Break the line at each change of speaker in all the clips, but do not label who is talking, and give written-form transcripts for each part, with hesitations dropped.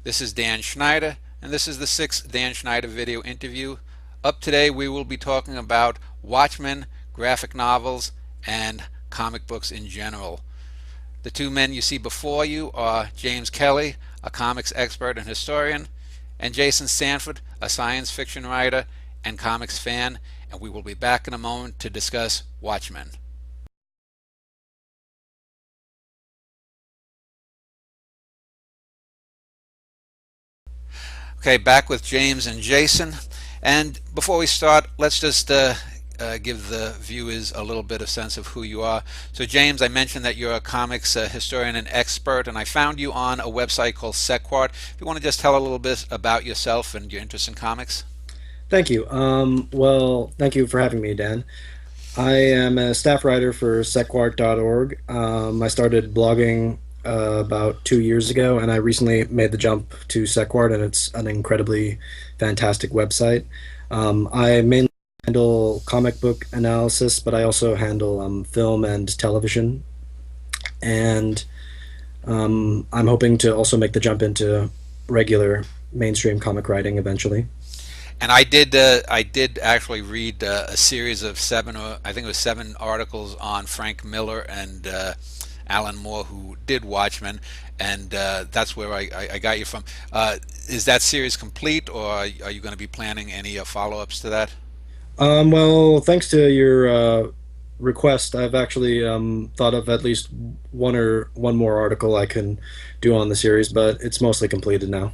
This is Dan Schneider, and this is the sixth Dan Schneider video interview. Up today, we will be talking about Watchmen, graphic novels, and comic books in general. The two men you see before you are James Kelly, a comics expert and historian, and Jason Sanford, a science fiction writer and comics fan, and we will be back in a moment to discuss Watchmen. Okay, back with James and Jason. And before we start, let's just give the viewers a little bit of sense of who you are. So James, I mentioned that you're a comics historian and expert, and I found you on a website called Sequart. If you want to just tell a little bit about yourself and your interest in comics.
Thank you. Well, thank you for having me, Dan. I am a staff writer for sequart.org. I started blogging about 2 years ago, and I recently made the jump to Sequart, and it's an incredibly fantastic website. I mainly handle comic book analysis, but I also handle film and television, and I'm hoping to also make the jump into regular mainstream comic writing eventually.
And I did actually read a series of seven, or I think it was seven articles on Frank Miller and Alan Moore, who did Watchmen, and that's where I got you from. Is that series complete, or are you going to be planning any follow-ups to that?
Well, thanks to your request, I've actually thought of at least one more article I can do on the series, but it's mostly completed now.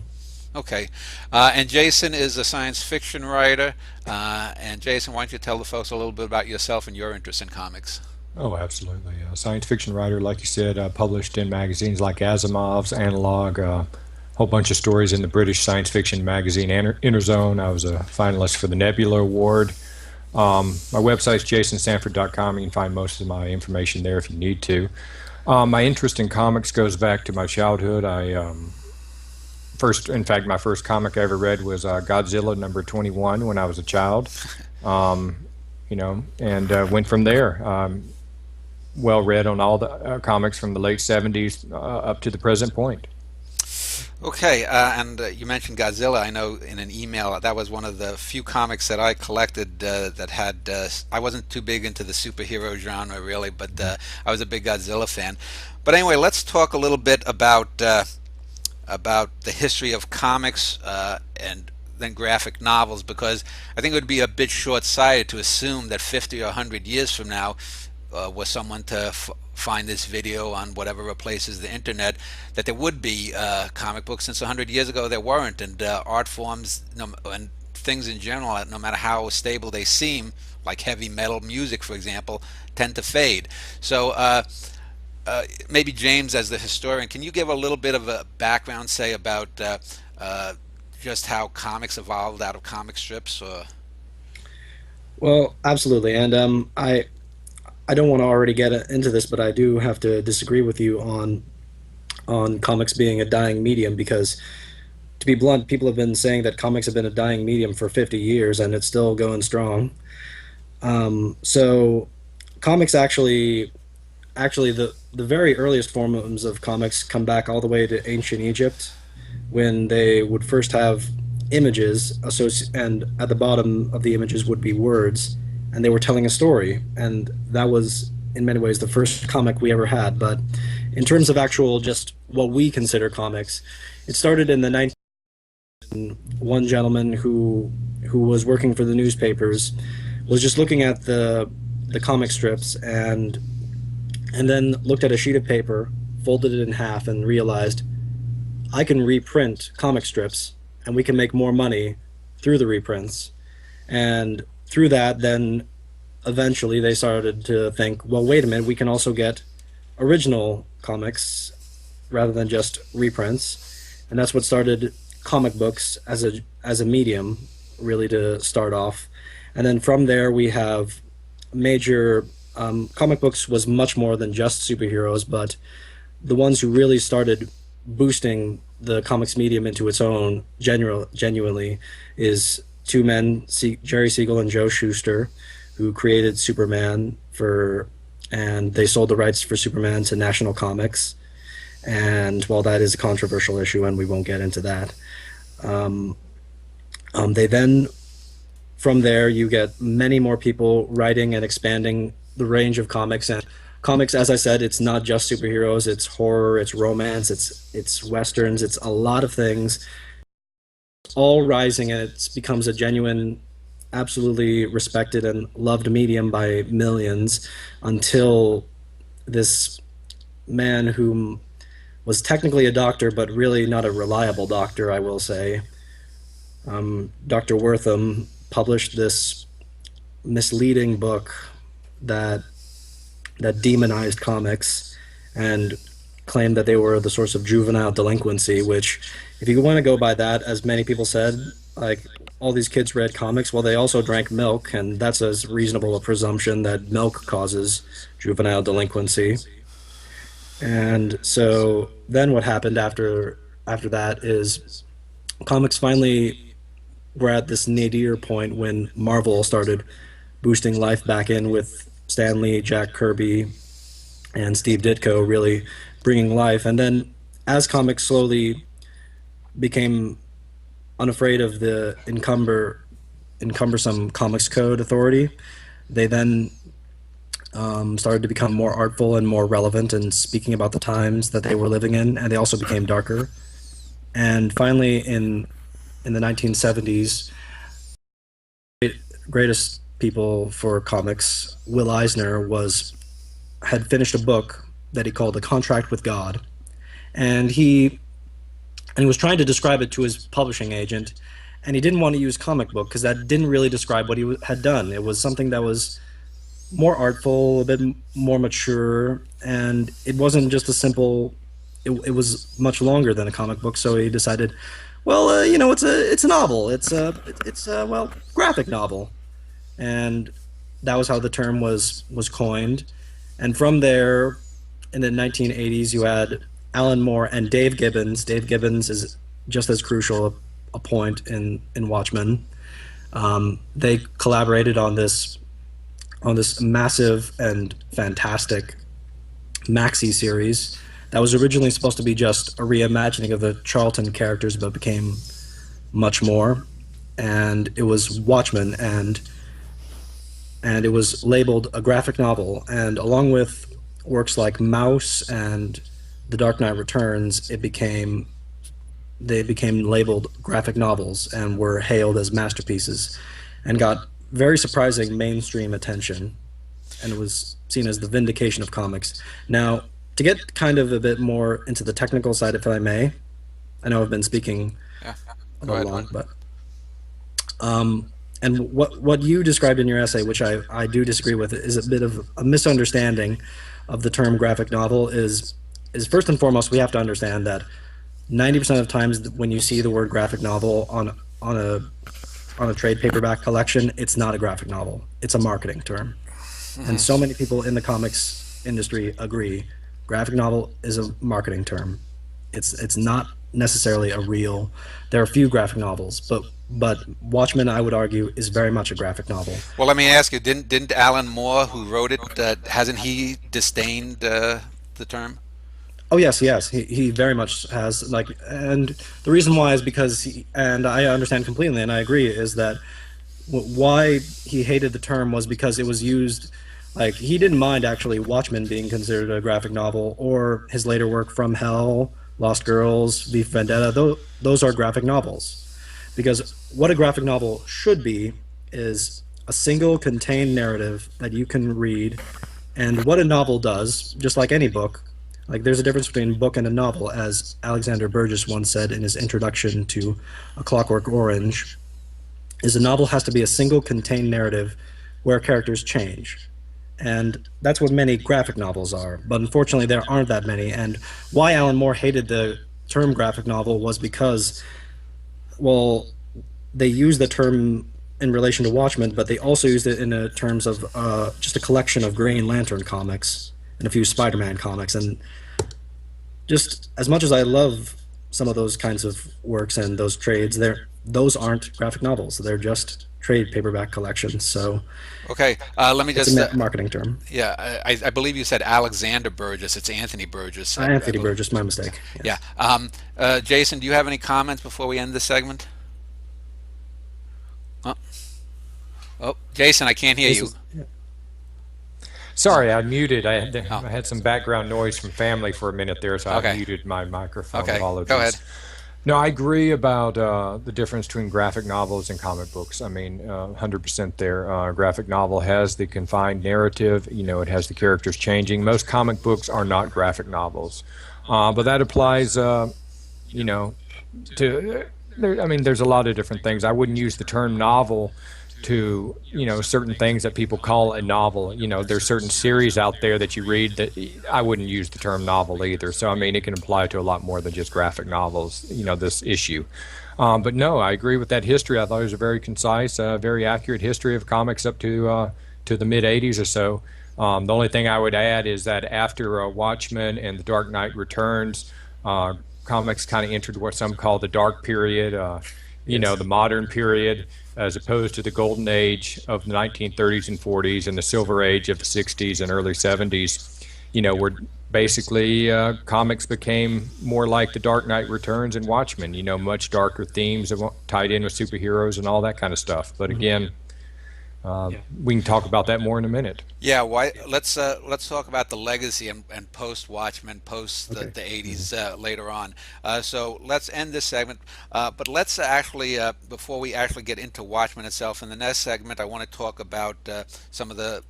Okay. And Jason is a science fiction writer. And Jason, why don't you tell the folks a little bit about yourself and your interest in comics?
Oh, absolutely. A science fiction writer, like you said, published in magazines like Asimov's, Analog, a whole bunch of stories in the British science fiction magazine Interzone. I was a finalist for the Nebula Award. My website's jasonsanford.com. You can find most of my information there if you need to. My interest in comics goes back to my childhood. In fact, my first comic I ever read was Godzilla number 21 when I was a child. Um, and went from there. Well read on all the comics from the late 70s up to the present point.
Okay, and you mentioned Godzilla. I know in an email that was one of the few comics that I collected that had. I wasn't too big into the superhero genre really, but I was a big Godzilla fan. But anyway, let's talk a little bit about the history of comics and then graphic novels, because I think it would be a bit short-sighted to assume that 50 or 100 years from now, was someone to find this video on whatever replaces the internet, that there would be comic books, since 100 years ago there weren't, and art forms and things in general, no matter how stable they seem, like heavy metal music, for example, tend to fade. So maybe James, as the historian, can you give a little bit of a background, say, about just how comics evolved out of comic strips? Or
Well, absolutely, and I don't want to already get into this, but I do have to disagree with you on comics being a dying medium because, to be blunt, people have been saying that comics have been a dying medium for 50 years and it's still going strong. So, comics actually the very earliest forms of comics come back all the way to ancient Egypt when they would first have images and at the bottom of the images would be words, and they were telling a story, and that was in many ways the first comic we ever had. But in terms of actual just what we consider comics, it started in the 19 one gentleman who was working for the newspapers was just looking at the comic strips and then looked at a sheet of paper, folded it in half, and realized I can reprint comic strips and we can make more money through the reprints. And through that, then eventually they started to think, well, wait a minute, we can also get original comics rather than just reprints. And that's what started comic books as a medium, really, to start off. And then from there, we have major comic books was much more than just superheroes, but the ones who really started boosting the comics medium into its own genuinely is two men, Jerry Siegel and Joe Shuster, who created Superman and they sold the rights for Superman to National Comics. And while that is a controversial issue, and we won't get into that, they then from there you get many more people writing and expanding the range of comics. And comics, as I said, it's not just superheroes, it's horror, it's romance, it's westerns, it's a lot of things all rising, and it becomes a genuine, absolutely respected and loved medium by millions until this man who was technically a doctor but really not a reliable doctor, I will say, Dr. Wortham published this misleading book that demonized comics and claimed that they were the source of juvenile delinquency, which, if you want to go by that, as many people said, like, all these kids read comics. Well, they also drank milk, and that's as reasonable a presumption that milk causes juvenile delinquency. And so then what happened after that is comics finally were at this nadir point when Marvel started boosting life back in with Stan Lee, Jack Kirby, and Steve Ditko really bringing life. And then as comics slowly became unafraid of the encumbersome Comics Code authority, they then started to become more artful and more relevant and speaking about the times that they were living in, and they also became darker. And finally, in the 1970s, greatest people for comics, Will Eisner, had finished a book that he called A Contract with God, and he was trying to describe it to his publishing agent, and he didn't want to use comic book because that didn't really describe what he had done. It was something that was more artful, a bit more mature, and it wasn't just a simple. It was much longer than a comic book, so he decided, well, it's a novel. It's a well, graphic novel, and that was how the term was coined. And from there, in the 1980s, you had Alan Moore and Dave Gibbons. Dave Gibbons is just as crucial a point in Watchmen. They collaborated on this massive and fantastic maxi series that was originally supposed to be just a reimagining of the Charlton characters, but became much more. And it was Watchmen, and it was labeled a graphic novel. And along with works like Mouse and The Dark Knight Returns, they became labeled graphic novels and were hailed as masterpieces, and got very surprising mainstream attention, and it was seen as the vindication of comics. Now, to get kind of a bit more into the technical side, if I may, I know I've been speaking
Yeah.
a
Go
little
ahead,
long,
Lynn.
but and what you described in your essay, which I do disagree with, is a bit of a misunderstanding of the term graphic novel. Is first and foremost, we have to understand that 90% of times when you see the word graphic novel on a trade paperback collection, it's not a graphic novel. It's a marketing term. And so many people in the comics industry agree. Graphic novel is a marketing term. It's not necessarily a real. There are a few graphic novels, but Watchmen, I would argue, is very much a graphic novel.
Well, let me ask you: didn't Alan Moore, who wrote it, hasn't he disdained the term?
Oh yes, yes, he very much has, like, and the reason why is because and I understand completely, and I agree, is that why he hated the term was because it was used, like, he didn't mind actually Watchmen being considered a graphic novel, or his later work From Hell, Lost Girls, V for Vendetta. Those are graphic novels, because what a graphic novel should be is a single contained narrative that you can read. And what a novel does, just like any book, like, there's a difference between a book and a novel, as Alexander Burgess once said in his introduction to A Clockwork Orange, is a novel has to be a single contained narrative where characters change. And that's what many graphic novels are. But unfortunately, there aren't that many. And why Alan Moore hated the term graphic novel was because, well, they used the term in relation to Watchmen, but they also used it in terms of just a collection of Green Lantern comics and a few Spider-Man comics. And just as much as I love some of those kinds of works and those trades, those aren't graphic novels. They're just trade paperback collections. So
Okay, let me
it's
just.
a marketing term.
Yeah, I believe you said Alexander Burgess. It's Anthony Burgess. I
Anthony
believe.
Burgess, my mistake.
Yeah.
Yes.
Jason, do you have any comments before we end this segment? Oh, oh, Jason, I can't hear you.
Jason's, yeah.
Sorry, I muted.
Oh,
I had some background noise from family for a minute there, so I
okay.
muted my microphone.
Okay, go ahead.
Apologies. No, I agree about the difference between graphic novels and comic books. I mean, 100% there. Graphic novel has the confined narrative. It has the characters changing. Most comic books are not graphic novels, but that applies, to. I mean, there's a lot of different things. I wouldn't use the term novel to certain things that people call a novel. There's certain series out there that you read that I wouldn't use the term novel either. So I mean, it can apply to a lot more than just graphic novels. This issue. But no, I agree with that history. I thought it was a very concise, very accurate history of comics up to the mid '80s or so. The only thing I would add is that after Watchmen and The Dark Knight Returns, comics kind of entered what some call the dark period.
Yes.
The modern period, as opposed to the golden age of the 1930s and 40s and the silver age of the 60s and early 70s, where basically comics became more like The Dark Knight Returns and Watchmen, much darker themes tied in with superheroes and all that kind of stuff. But again, we can talk about that more in a minute.
Yeah, why? Let's talk about the legacy and post Watchmen, post
Okay.
the '80s later on. So let's end this segment, but let's actually before we actually get into Watchmen itself, in the next segment, I want to talk about some of the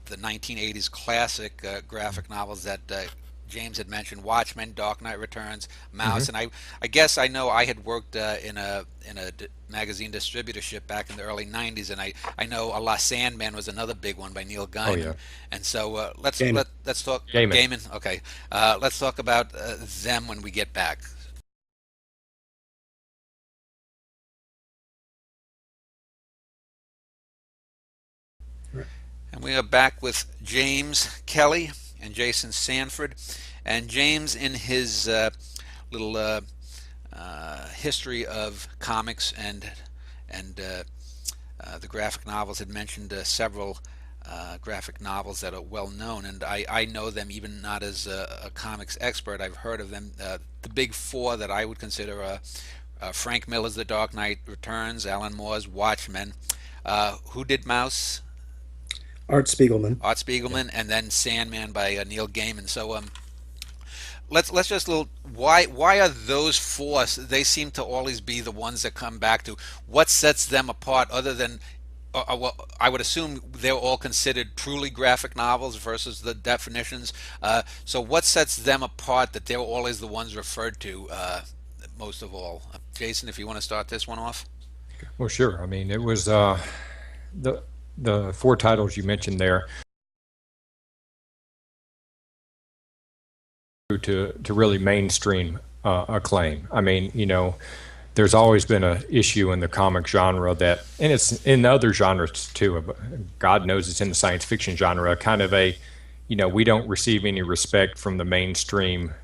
1980s classic graphic novels that James had mentioned: Watchmen, Dark Knight Returns, Mouse, and I guess I know I had worked in a magazine distributorship back in the early '90s, and I know a La Sandman was another big one by Neil
Oh
Gaiman,
yeah,
and so
Gaiman.
let's talk
Gaiman.
Gaiman. Okay, let's talk about them when we get back.
Right.
And we are back with James Kelly and Jason Sanford. And James, in his little history of comics and the graphic novels, had mentioned several graphic novels that are well known, and I know them even not as a comics expert. I've heard of them. The big four that I would consider Frank Miller's The Dark Knight Returns, Alan Moore's Watchmen. Who did Mouse?
Art Spiegelman.
Art
Yeah.
Spiegelman, and then Sandman by Neil Gaiman. So let's just why are those four? They seem to always be the ones that come back to. What sets them apart, other than well, I would assume they're all considered truly graphic novels versus the definitions. So what sets them apart that they're always the ones referred to most of all? Jason, if you want to start this one off.
Well, sure. I mean, it was the the four titles you mentioned there to really mainstream acclaim. I mean, there's always been a issue in the comic genre that, and it's in other genres too. God knows it's in the science fiction genre. Kind of we don't receive any respect from the mainstream,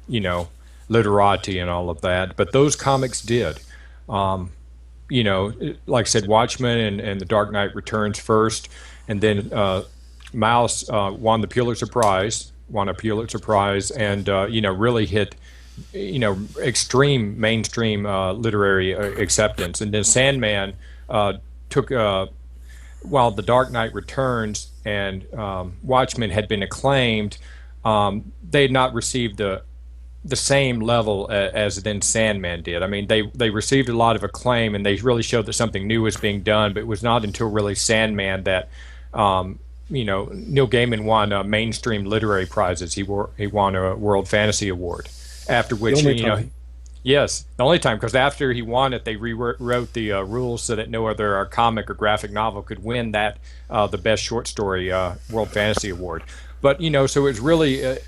literati and all of that. But those comics did. Like I said, Watchmen and The Dark Knight Returns first, and then Mouse won a Pulitzer Prize, and really hit extreme mainstream literary acceptance. And then Sandman took while The Dark Knight Returns and Watchmen had been acclaimed, they had not received the same level as then Sandman did. I mean, they received a lot of acclaim, and they really showed that something new was being done. But it was not until really Sandman that Neil Gaiman won mainstream literary prizes. He won a World Fantasy Award. After
The
which,
only time.
yes, the only time, because after he won it, they rewrote the rules so that no other comic or graphic novel could win that the best short story World Fantasy Award. But so it's really.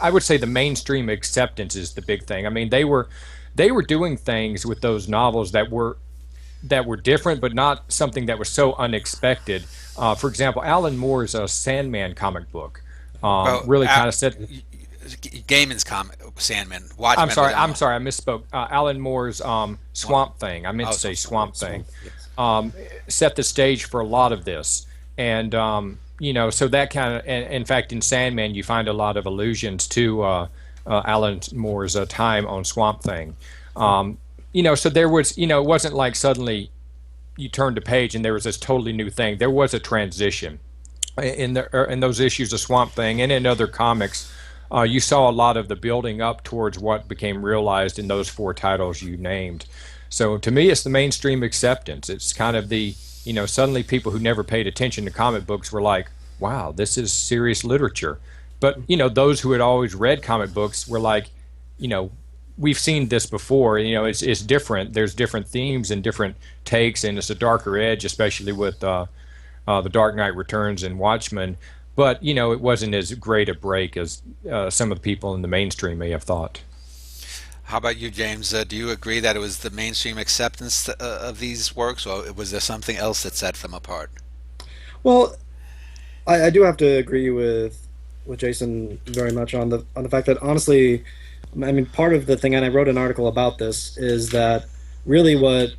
I would say the mainstream acceptance is the big thing. I mean, they were doing things with those novels that were different, but not something that was so unexpected. For example, Alan Moore's Sandman comic book
Well,
really kind of set.
Gaiman's comic Sandman.
I'm
Watchmen was
sorry.
Alan
I'm
Moore.
sorry. I misspoke. Alan Moore's Swamp Thing. I meant
Oh,
to say
so
Swamp Thing.
Yes.
set the stage for a lot of this. And so that kind of, and in fact, in Sandman, you find a lot of allusions to Alan Moore's time on Swamp Thing. So there was, it wasn't like suddenly you turned a page and there was this totally new thing. There was a transition in those issues of Swamp Thing and in other comics. You saw a lot of the building up towards what became realized in those four titles you named. So to me, it's the mainstream acceptance. It's kind of suddenly people who never paid attention to comic books were like, wow, this is serious literature. But, those who had always read comic books were like, we've seen this before. It's different. There's different themes and different takes, and it's a darker edge, especially with The Dark Knight Returns and Watchmen. But, it wasn't as great a break as some of the people in the mainstream may have thought.
How about you, James? Do you agree that it was the mainstream acceptance of these works, or was there something else that set them apart?
Well, I do have to agree with Jason very much on the fact that honestly, I mean, part of the thing, and I wrote an article about this, is that really what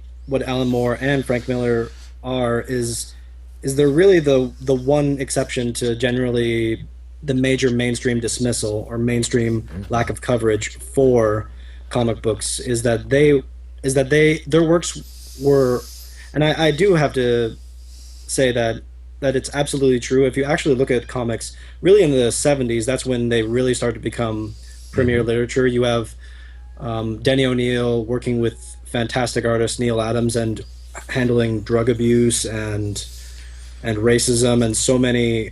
Alan Moore and Frank Miller are is they're really the one exception to generally the major mainstream dismissal or mainstream lack of coverage for comic books is that their works were, and I do have to say that it's absolutely true. If you actually look at comics, really in the 70s, that's when they really started to become premier literature. You have Denny O'Neil working with fantastic artist Neil Adams and handling drug abuse and racism and so many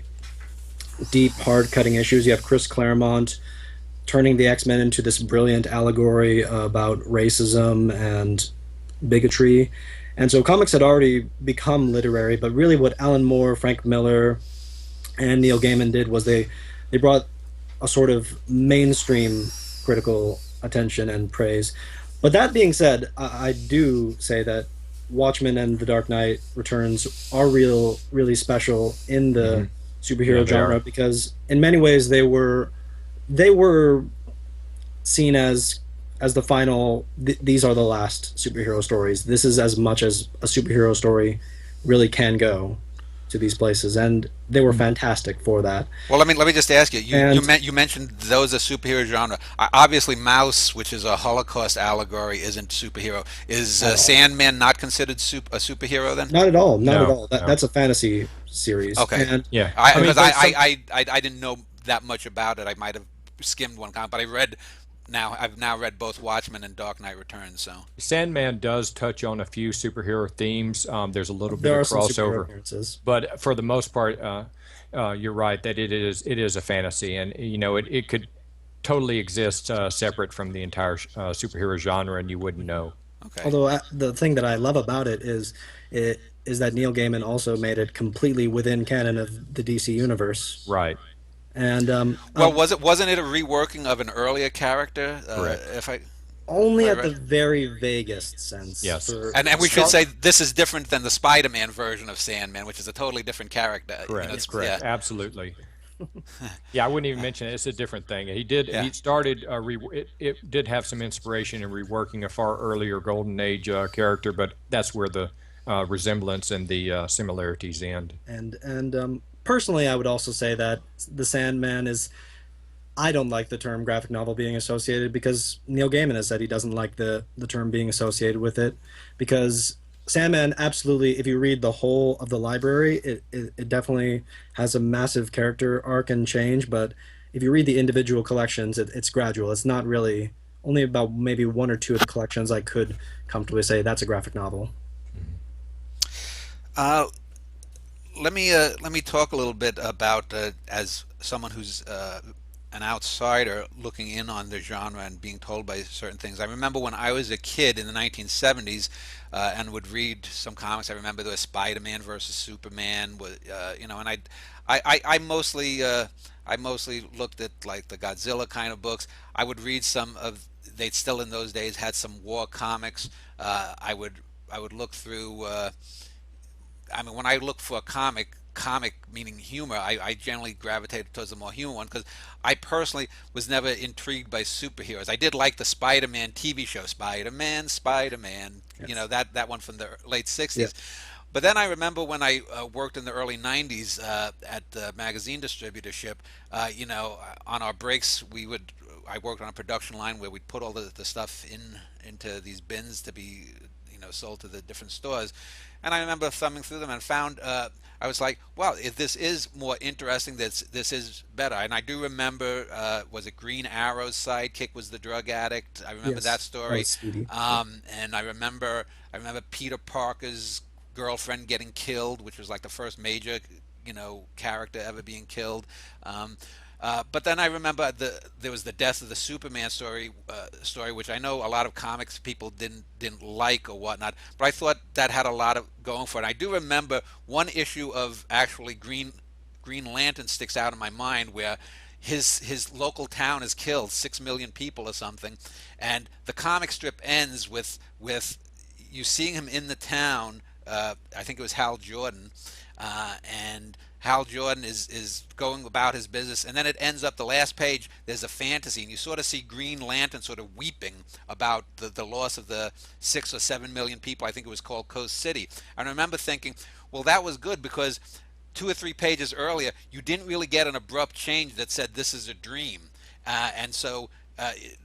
deep, hard-cutting issues. You have Chris Claremont turning the X-Men into this brilliant allegory about racism and bigotry. And so comics had already become literary, but really what Alan Moore, Frank Miller, and Neil Gaiman did was they brought a sort of mainstream critical attention and praise. But that being said, I do say that Watchmen and The Dark Knight Returns are really special in the superhero genre because in many ways they were seen as the final these are the last superhero stories. This is as much as a superhero story really can go to these places, and they were fantastic for that.
Well, let me just ask you.
And
You mentioned those are superhero genre. Obviously, Mouse, which is a Holocaust allegory, isn't superhero. Is
at all.
Sandman not considered a superhero then?
Not at all. Not at
No,
all.
no.
That's a fantasy series.
Okay.
And
Yeah.
I
I mean,
because
there's some.
I didn't know that much about it. I might have skimmed one comic, but I've now read both Watchmen and Dark Knight Returns. So
Sandman does touch on a few superhero themes. There's a little bit
there
of
are some superhero
crossover,
appearances.
but for the most part, you're right that it is a fantasy, and it could totally exist separate from the entire superhero genre, and you wouldn't know.
okay.
Although the thing that I love about it is that Neil Gaiman also made it completely within canon of the DC universe.
Right.
And
Well, wasn't it a reworking of an earlier character?
Correct.
If
only
I
at the
read.
very vaguest sense.
Yes.
For
And we should
Scott,
say this is different than the Spider-Man version of Sandman, which is a totally different character.
Correct. Correct.
Yeah,
Absolutely. Yeah, I wouldn't even mention it. It's a different thing.
yeah.
He started it did have some inspiration in reworking a far earlier Golden Age character, but that's where the resemblance and the similarities end.
and personally, I would also say that the Sandman is. I don't like the term graphic novel being associated because Neil Gaiman has said he doesn't like the term being associated with it because Sandman absolutely, if you read the whole of the library, it definitely has a massive character arc and change, but if you read the individual collections, it's gradual. It's not really only about maybe one or two of the collections I could comfortably say that's a graphic novel.
Uh, let me talk a little bit about as someone who's an outsider looking in on the genre and being told by certain things. I remember when I was a kid in the 1970s and would read some comics. I remember there was Spider-Man versus Superman, and I mostly looked at like the Godzilla kind of books. I would read some of they still in those days had some war comics. I would look through. I mean, when I look for a comic, comic, meaning humor, I generally gravitated towards the more humor one because I personally was never intrigued by superheroes. I did like the Spider-Man TV show, Spider-Man, Spider-Man,
Yes.
that one from the late
Yeah.
'60s. But then I remember when I worked in the early '90s at the magazine distributorship. On our breaks, I worked on a production line where we'd put all the stuff into these bins to be sold to the different stores. And I remember thumbing through them and found I was like, well, if this is more interesting, this is better. And I do remember, was it Green Arrow's sidekick was the drug addict? I remember that
Yes. That
story.
was Speedy. Yeah.
And I remember Peter Parker's girlfriend getting killed, which was like the first major, character ever being killed. But then I remember there was the death of the Superman story, which I know a lot of comics people didn't like or whatnot. But I thought that had a lot of going for it. I do remember one issue of actually Green Lantern sticks out in my mind where his local town has killed 6 million people or something, and the comic strip ends with you seeing him in the town. I think it was Hal Jordan, and Hal Jordan is going about his business, and then it ends up the last page. There's a fantasy, and you sort of see Green Lantern sort of weeping about the loss of the 6 or 7 million people. I think it was called Coast City. And I remember thinking, well, that was good because 2 or 3 pages earlier, you didn't really get an abrupt change that said this is a dream, and so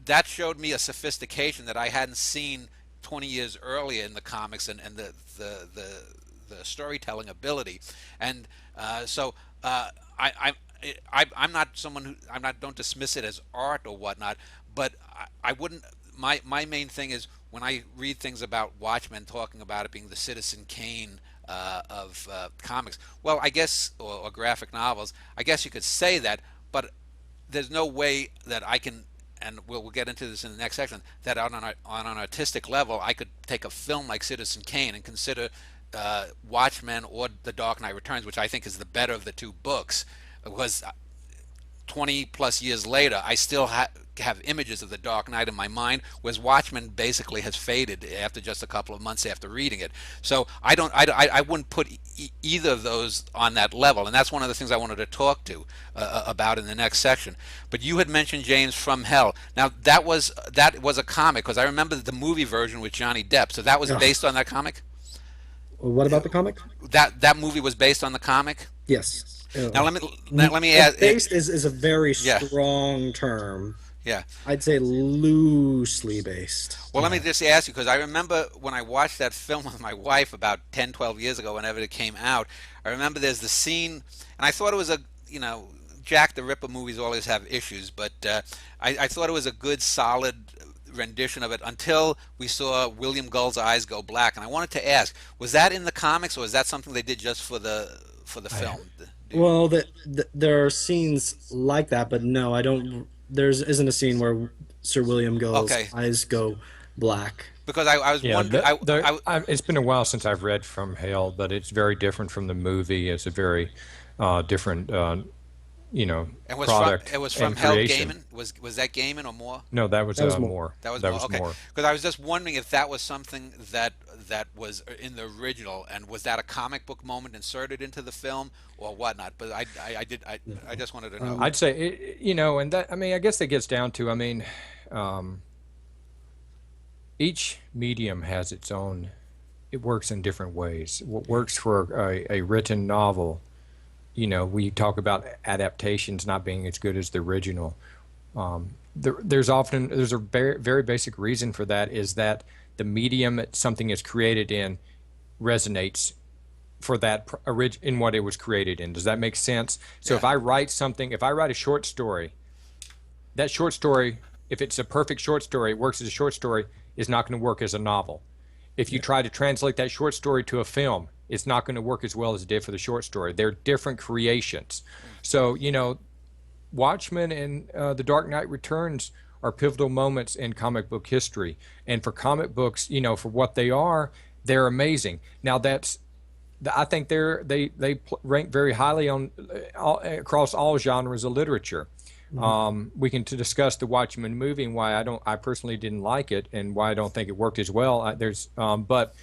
that showed me a sophistication that I hadn't seen 20 years earlier in the comics and the storytelling ability. And I'm not someone who don't dismiss it as art or whatnot, but I wouldn't. My main thing is when I read things about Watchmen talking about it being the Citizen Kane of comics. Well, I guess or graphic novels. I guess you could say that, but there's no way that I can, and we'll get into this in the next section, that on an artistic level, I could take a film like Citizen Kane and consider Watchmen or The Dark Knight Returns, which I think is the better of the two books, because 20 plus years later, I still have images of the Dark Knight in my mind, whereas Watchmen basically has faded after just a couple of months after reading it. So I wouldn't put either of those on that level, and that's one of the things I wanted to talk to about in the next section. But you had mentioned James From Hell. Now that was a comic, because I remember the movie version with Johnny Depp. So that was
Ugh.
based on that comic.
What about the comic?
That movie was based on the comic.
Yes.
Now let me add.
Based is a very
Yeah,
strong term.
yeah.
I'd say loosely based.
Well, let me just ask you, because I remember when I watched that film with my wife about 10, 12 years ago, whenever it came out, I remember there's the scene, and I thought it was Jack the Ripper movies always have issues, but I thought it was a good, solid rendition of it until we saw William Gull's eyes go black. And I wanted to ask, was that in the comics, or was that something they did just for the
I,
film?
Well, there are scenes like that, but no, I don't. There isn't a scene where Sir William Gull's
Okay,
eyes go black.
because I was
yeah,
wondering.
it's been a while since I've read From Hell, but it's very different from the movie. It's a very different,
It was from
product
it was from
and
Hell
creation.
Gaiman. Was that Gaiman or more?
No, that was
That was more.
more.
That was
That
more
was
okay.
more.
Because I was just wondering if that was something that was in the original, and was that a comic book moment inserted into the film or whatnot? But I just wanted to know.
Um,
I'd say, and that, I mean, I guess that gets down to, um, each medium has its own, it works in different ways. What works for a written novel, we talk about adaptations not being as good as the original. There's a very, very basic reason for that, is that the medium that something is created in resonates for that in what it was created in. Does that make sense? So
Yeah,
if I write a short story, that short story, if it's a perfect short story, it works as a short story, is not going to work as a novel. If you try to translate that short story to a film, it's not going to work as well as it did for the short story. They're different creations. So, Watchmen and The Dark Knight Returns are pivotal moments in comic book history. And for comic books, for what they are, they're amazing. Now, I think they rank very highly on across all genres of literature. We can discuss the Watchmen movie and why I personally didn't like it, and why I don't think it worked as well. But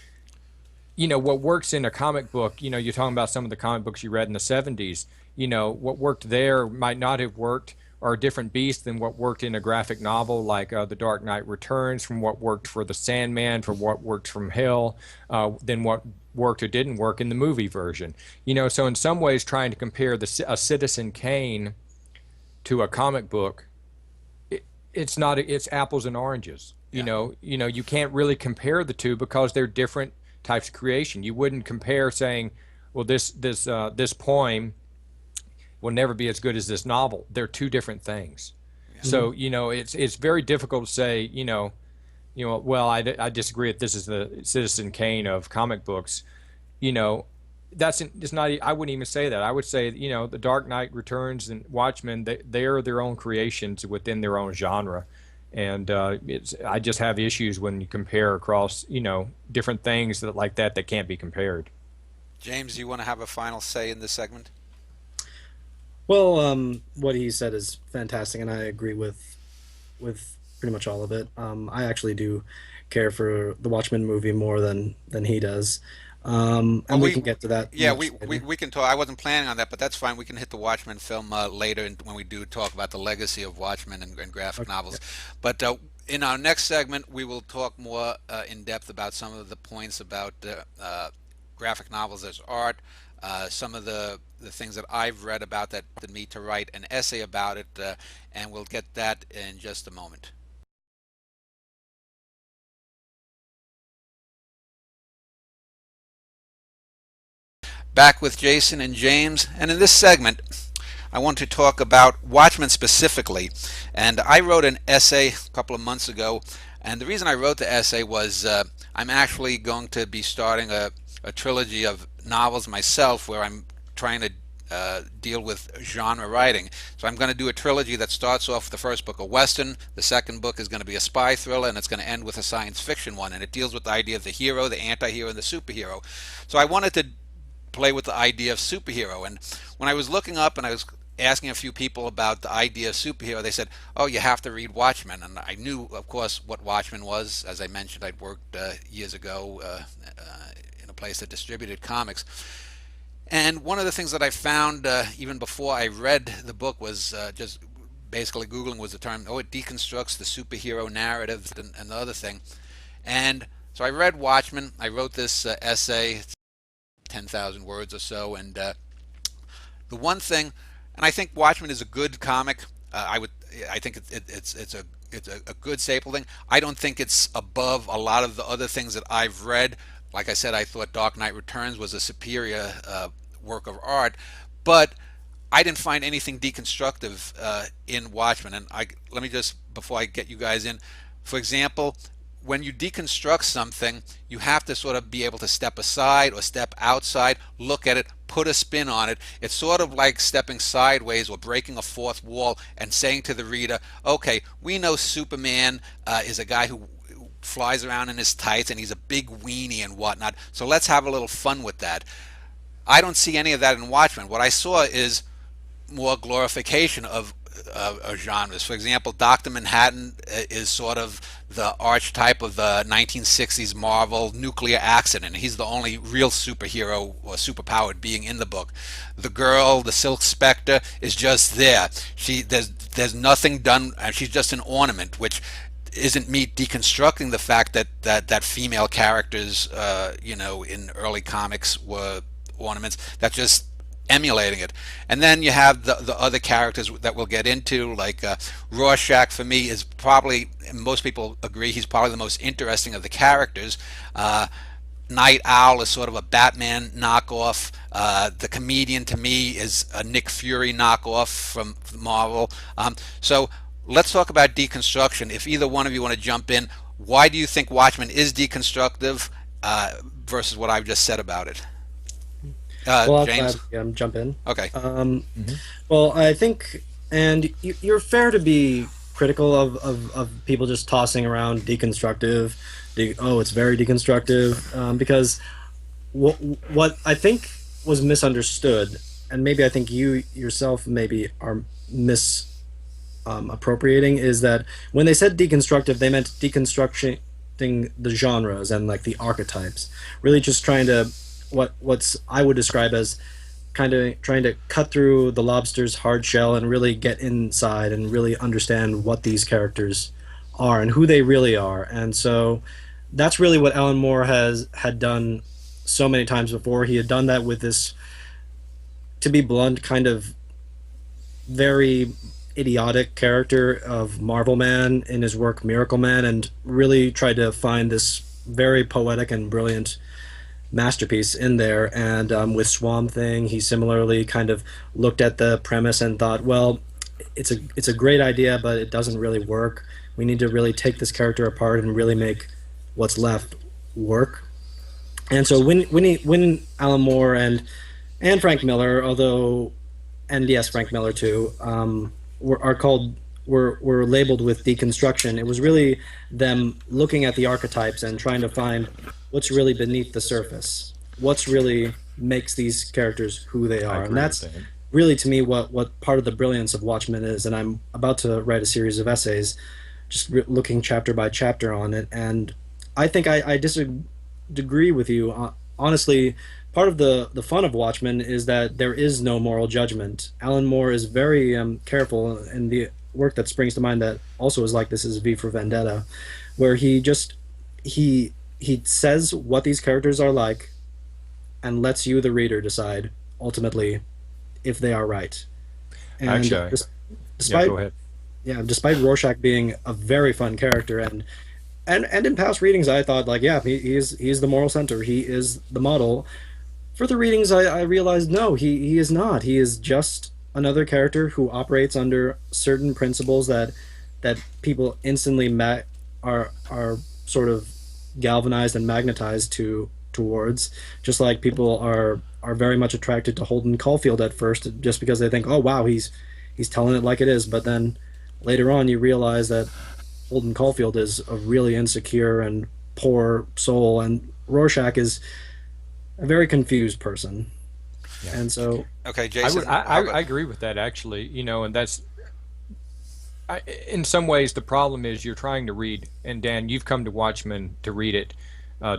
what works in a comic book, you're talking about some of the comic books you read in the 70s, what worked there might not have worked or a different beast than what worked in a graphic novel like The Dark Knight Returns, from what worked for The Sandman, from what worked from Hell, than what worked or didn't work in the movie version. So in some ways, trying to compare a Citizen Kane to a comic book, it's not, it's apples and oranges. You can't really compare the two because they're different types of creation. You wouldn't compare saying, well, this poem will never be as good as this novel. They're two different things. Yeah. So it's very difficult to say well, I disagree that this is the Citizen Kane of comic books. It's not. I wouldn't even say that. I would say The Dark Knight Returns and Watchmen, they are their own creations within their own genre. And I just have issues when you compare across different things that can't be compared.
James, you want to have a final say in this segment?
Well, what he said is fantastic, and I agree with pretty much all of it. I actually do care for the Watchmen movie more than he does. And we can get to that.
Yeah, we can talk. I wasn't planning on that, but that's fine. We can hit the Watchmen film later when we do talk about the legacy of Watchmen and graphic novels. But in our next segment, we will talk more in depth about some of the points about graphic novels as art, some of the things that I've read about that led me to write an essay about it, and we'll get that in just a moment. Back with Jason and James, and in this segment I want to talk about Watchmen specifically. And I wrote an essay a couple of months ago, and the reason I wrote the essay was I'm actually going to be starting a trilogy of novels myself where I'm trying to deal with genre writing. So I'm going to do a trilogy that starts off with the first book a Western, the second book is going to be a spy thriller, and it's going to end with a science fiction one, and it deals with the idea of the hero, the anti-hero, and the superhero. So I wanted to play with the idea of superhero, and when I was looking up and I was asking a few people about the idea of superhero, they said, oh, you have to read Watchmen. And I knew, of course, what Watchmen was. As I mentioned, I'd worked years ago in a place that distributed comics. And one of the things that I found even before I read the book was just basically Googling was the term, it deconstructs the superhero narrative and the other thing. And so I read Watchmen. I wrote this essay, 10,000 words or so, and the one thing, and I think Watchmen is a good comic. I think it's a good staple thing. I don't think it's above a lot of the other things that I've read. Like I said, I thought Dark Knight Returns was a superior work of art, but I didn't find anything deconstructive in Watchmen. And let me just, before I get you guys in, for example, when you deconstruct something, you have to sort of be able to step aside or step outside, look at it, put a spin on it. It's sort of like stepping sideways or breaking a fourth wall and saying to the reader, okay, we know Superman is a guy who flies around in his tights and he's a big weenie and whatnot, so let's have a little fun with that. I don't see any of that in Watchmen. What I saw is more glorification of genres. For example, Dr. Manhattan is sort of the archetype of the 1960s Marvel nuclear accident. He's the only real superhero or superpowered being in the book. The girl, the Silk Spectre, is just there. There's nothing done, and she's just an ornament, which isn't me deconstructing the fact that female characters, in early comics were ornaments. That's just emulating it. And then you have the other characters that we'll get into, like Rorschach. For me, is probably, most people agree, he's probably the most interesting of the characters. Night Owl is sort of a Batman knockoff. The Comedian, to me, is a Nick Fury knockoff from Marvel. So let's talk about deconstruction. If either one of you want to jump in, why do you think Watchmen is deconstructive versus what I've just said about it?
Well,
James?
I'll jump in.
Okay.
Well, I think, and you're fair to be critical of people just tossing around deconstructive. It's very deconstructive, because what I think was misunderstood, and maybe I think you yourself maybe are appropriating, is that when they said deconstructive, they meant deconstruction deconstructing the genres and like the archetypes, really just trying to what's I would describe as kind of trying to cut through the lobster's hard shell and really get inside and really understand what these characters are and who they really are. And so that's really what Alan Moore had done so many times before. He had done that with this, to be blunt, kind of very idiotic character of Marvel Man in his work Miracle Man, and really tried to find this very poetic and brilliant masterpiece in there. And with Swamp Thing, he similarly kind of looked at the premise and thought, well, it's a great idea, but it doesn't really work. We need to really take this character apart and really make what's left work. And so when Alan Moore and Frank Miller, although, and yes, Frank Miller too, were labeled with deconstruction, it was really them looking at the archetypes and trying to find what's really beneath the surface, what's really makes these characters who they are. And that's really, to me, what part of the brilliance of Watchmen is. And I'm about to write a series of essays just looking chapter by chapter on it. And I think I disagree with you. Honestly, part of the fun of Watchmen is that there is no moral judgment. Alan Moore is very careful, and the work that springs to mind that also is like this is V for Vendetta, where he says what these characters are like and lets you, the reader, decide ultimately if they are right. And
actually,
despite,
go ahead.
Yeah, despite Rorschach being a very fun character, and in past readings I thought, like, yeah, he's the moral center, he is the model. For the readings I realized, no, he is not. He is just another character who operates under certain principles that people instantly are sort of galvanized and magnetized towards, just like people are very much attracted to Holden Caulfield at first, just because they think, oh wow, he's telling it like it is. But then later on you realize that Holden Caulfield is a really insecure and poor soul, and Rorschach is a very confused person. Yeah. And so,
okay, Jason,
I agree with that, actually. And that's in some ways the problem is you're trying to read, and Dan, you've come to Watchmen to read it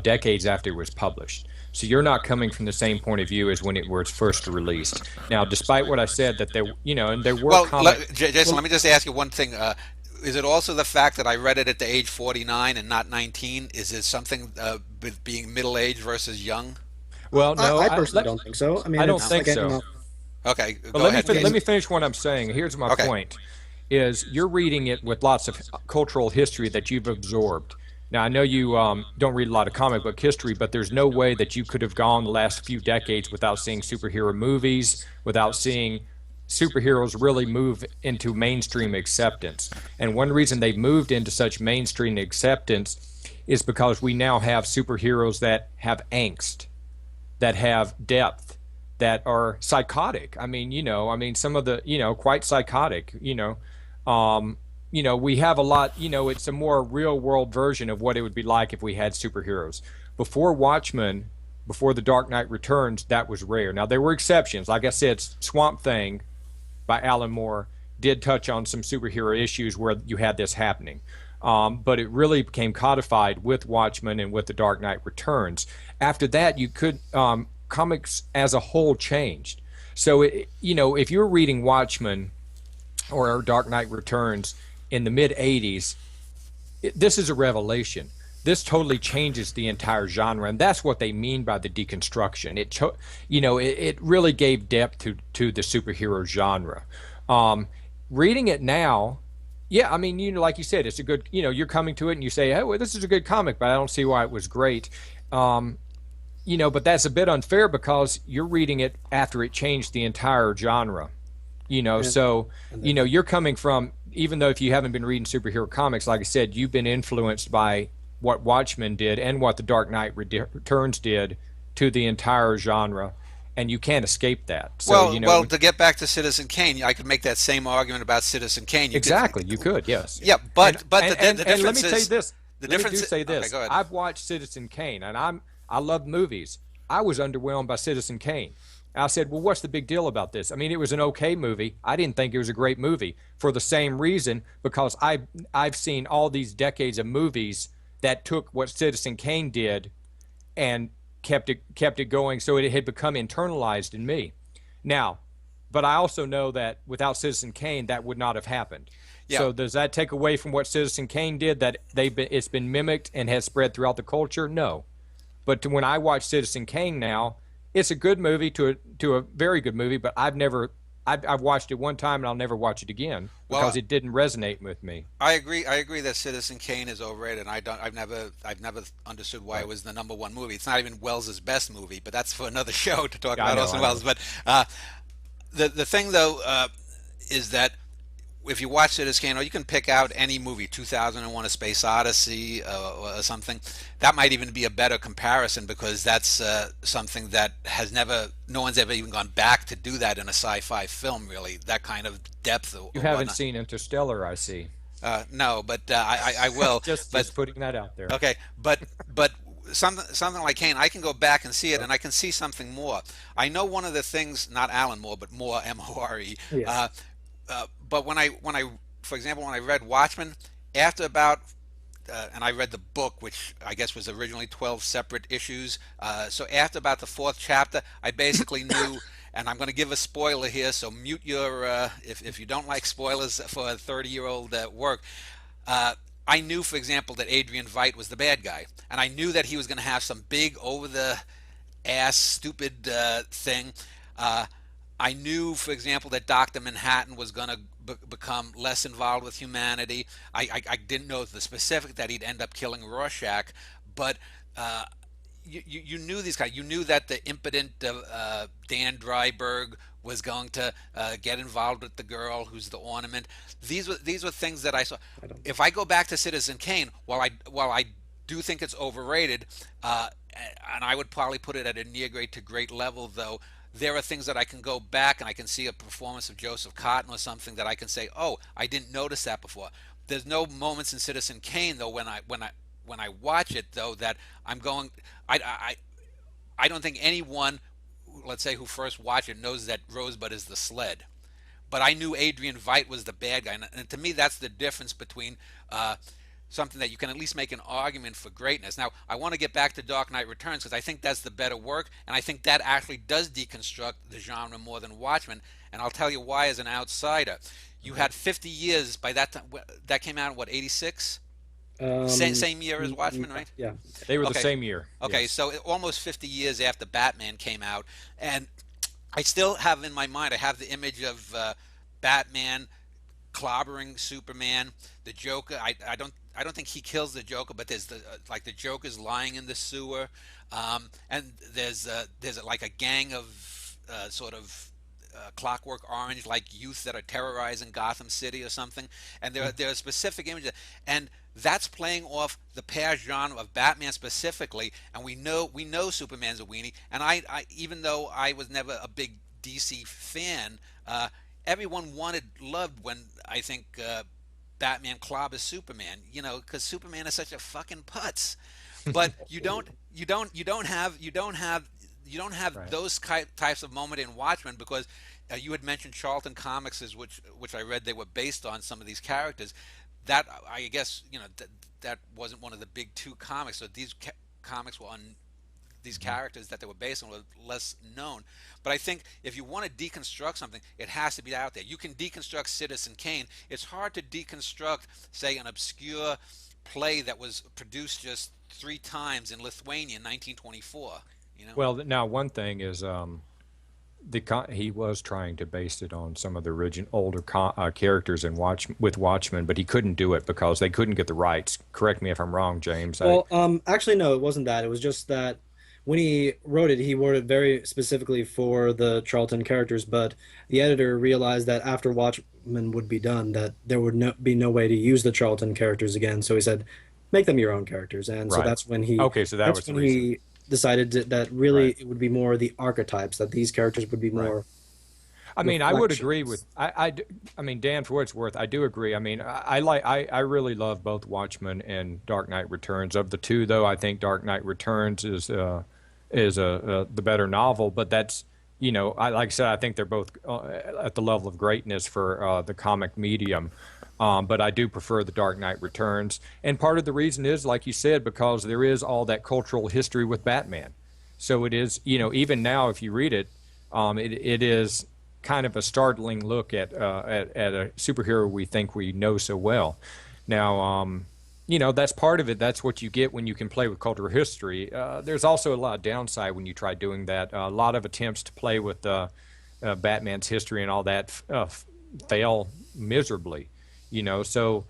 decades after it was published. So you're not coming from the same point of view as when it was first released. Now, despite what I said, that there, and there were
Jason, let me just ask you one thing. Is it also the fact that I read it at the age 49 and not 19? Is it something with being middle-aged versus young?
Well, no,
I personally don't think so. I mean,
I don't think so.
Okay,
but let me finish what I'm saying. Here's my point: is you're reading it with lots of cultural history that you've absorbed. Now, I know you don't read a lot of comic book history, but there's no way that you could have gone the last few decades without seeing superhero movies, without seeing superheroes really move into mainstream acceptance. And one reason they've moved into such mainstream acceptance is because we now have superheroes that have angst, that have depth, that are psychotic. I mean, some of the, quite psychotic, we have a lot, it's a more real world version of what it would be like if we had superheroes. Before Watchmen, before The Dark Knight Returns, that was rare. Now, there were exceptions. Like I said, Swamp Thing by Alan Moore did touch on some superhero issues where you had this happening. But it really became codified with Watchmen and with The Dark Knight Returns. After that, you could, comics as a whole changed. So, if you're reading Watchmen or Dark Knight Returns in the mid-'80s, this is a revelation. This totally changes the entire genre, and that's what they mean by the deconstruction. It really gave depth to the superhero genre. Reading it now, yeah, I mean, like you said, it's a good, you're coming to it and you say, hey, well, this is a good comic, but I don't see why it was great. But that's a bit unfair because you're reading it after it changed the entire genre. So, you're coming from, even though if you haven't been reading superhero comics, like I said, you've been influenced by what Watchmen did and what The Dark Knight Returns did to the entire genre, and you can't escape that. So,
well, to get back to Citizen Kane, I could make that same argument about Citizen Kane.
You could, yes.
Yeah, but the difference
and let me say this.
Okay, go ahead.
I've watched Citizen Kane, and I love movies. I was underwhelmed by Citizen Kane. I said, well, what's the big deal about this? I mean, it was an okay movie. I didn't think it was a great movie for the same reason, because I've seen all these decades of movies that took what Citizen Kane did and kept it going, so it had become internalized in me. Now, but I also know that without Citizen Kane, that would not have happened.
Yeah.
So does that take away from what Citizen Kane did, that it's been mimicked and has spread throughout the culture? No. But when I watch Citizen Kane now, it's a good movie to a very good movie, but I've watched it one time and I'll never watch it again because it didn't resonate with me.
I agree. I agree that Citizen Kane is overrated, and I've never understood why it was the number one movie. It's not even Welles' best movie, but that's for another show to talk about Orson Welles. But the thing though is that if you watch Citizen Kane, or you can pick out any movie, 2001: A Space Odyssey or something, that might even be a better comparison because that's something that no one's ever even gone back to do that in a sci-fi film, really, that kind of depth.
You haven't seen Interstellar, I see.
No, but I will.
just putting that out there.
Okay, but something like Kane, I can go back and see it, and I can see something more. I know one of the things, not Alan Moore, but Moore, M-O-R-E.
Yes.
But when I, for example, when I read Watchmen, after about, and I read the book, which I guess was originally 12 separate issues. So after about the fourth chapter, I basically knew, and I'm going to give a spoiler here, so mute your, if you don't like spoilers for a 30-year-old work. I knew, for example, that Adrian Veidt was the bad guy, and I knew that he was going to have some big, over-the-ass, stupid thing. I knew, for example, that Dr. Manhattan was going to become less involved with humanity. I didn't know the specific that he'd end up killing Rorschach, but you knew these guys. You knew that the impotent Dan Dryberg was going to get involved with the girl who's the ornament. These were things that I saw. If I go back to Citizen Kane, while I do think it's overrated, and I would probably put it at a near great to great level, though. There are things that I can go back and I can see a performance of Joseph Cotten or something that I can say, oh, I didn't notice that before. There's no moments in Citizen Kane though when I watch it though that I'm going. I don't think anyone, let's say, who first watched it knows that Rosebud is the sled. But I knew Adrian Veidt was the bad guy, and to me that's the difference between something that you can at least make an argument for greatness. Now, I want to get back to Dark Knight Returns because I think that's the better work, and I think that actually does deconstruct the genre more than Watchmen, and I'll tell you why as an outsider. You had 50 years by that time. That came out in, what, 86? Same year as Watchmen, right?
Yeah.
They were the same year.
Okay,
yes.
So almost 50 years after Batman came out, and I still have in my mind, I have the image of Batman clobbering Superman, the Joker. I don't think he kills the Joker, but there's the Joker's lying in the sewer, and there's like a gang of Clockwork Orange like youth that are terrorizing Gotham City or something, and there are specific images, and that's playing off the past genre of Batman specifically, and we know Superman's a weenie, and I even though I was never a big DC fan, everyone loved when I think Batman clobbers Superman, because Superman is such a fucking putz. But you don't have right. Those types of moment in Watchmen because you had mentioned Charlton Comics, which I read they were based on some of these characters. That I guess that wasn't one of the big two comics. So these comics were on. These characters that they were based on were less known. But I think if you want to deconstruct something, it has to be out there. You can deconstruct Citizen Kane. It's hard to deconstruct, say, an obscure play that was produced just 3 times in Lithuania in 1924.
Well, now one thing is he was trying to base it on some of the older characters in Watchmen, but he couldn't do it because they couldn't get the rights. Correct me if I'm wrong, James.
Well, actually, no, it wasn't that. It was just that when he wrote it very specifically for the Charlton characters, but the editor realized that after Watchmen would be done, that there would be no way to use the Charlton characters again. So he said, make them your own characters. And so that's when he...
Okay, so that's when
he decided that really it would be more the archetypes, that these characters would be more... Right.
I mean, I would agree with... I mean, Dan, for what it's worth, I do agree. I mean, I really love both Watchmen and Dark Knight Returns. Of the two, though, I think Dark Knight Returns is the better novel, but that's like I said, I think they're both at the level of greatness for the comic medium. But I do prefer The Dark Knight Returns. And part of the reason is, like you said, because there is all that cultural history with Batman. So it is, even now, if you read it, it is kind of a startling look at a superhero we think we know so well. Now, that's part of it. That's what you get when you can play with cultural history. There's also a lot of downside when you try doing that. A lot of attempts to play with Batman's history and all that fail miserably. So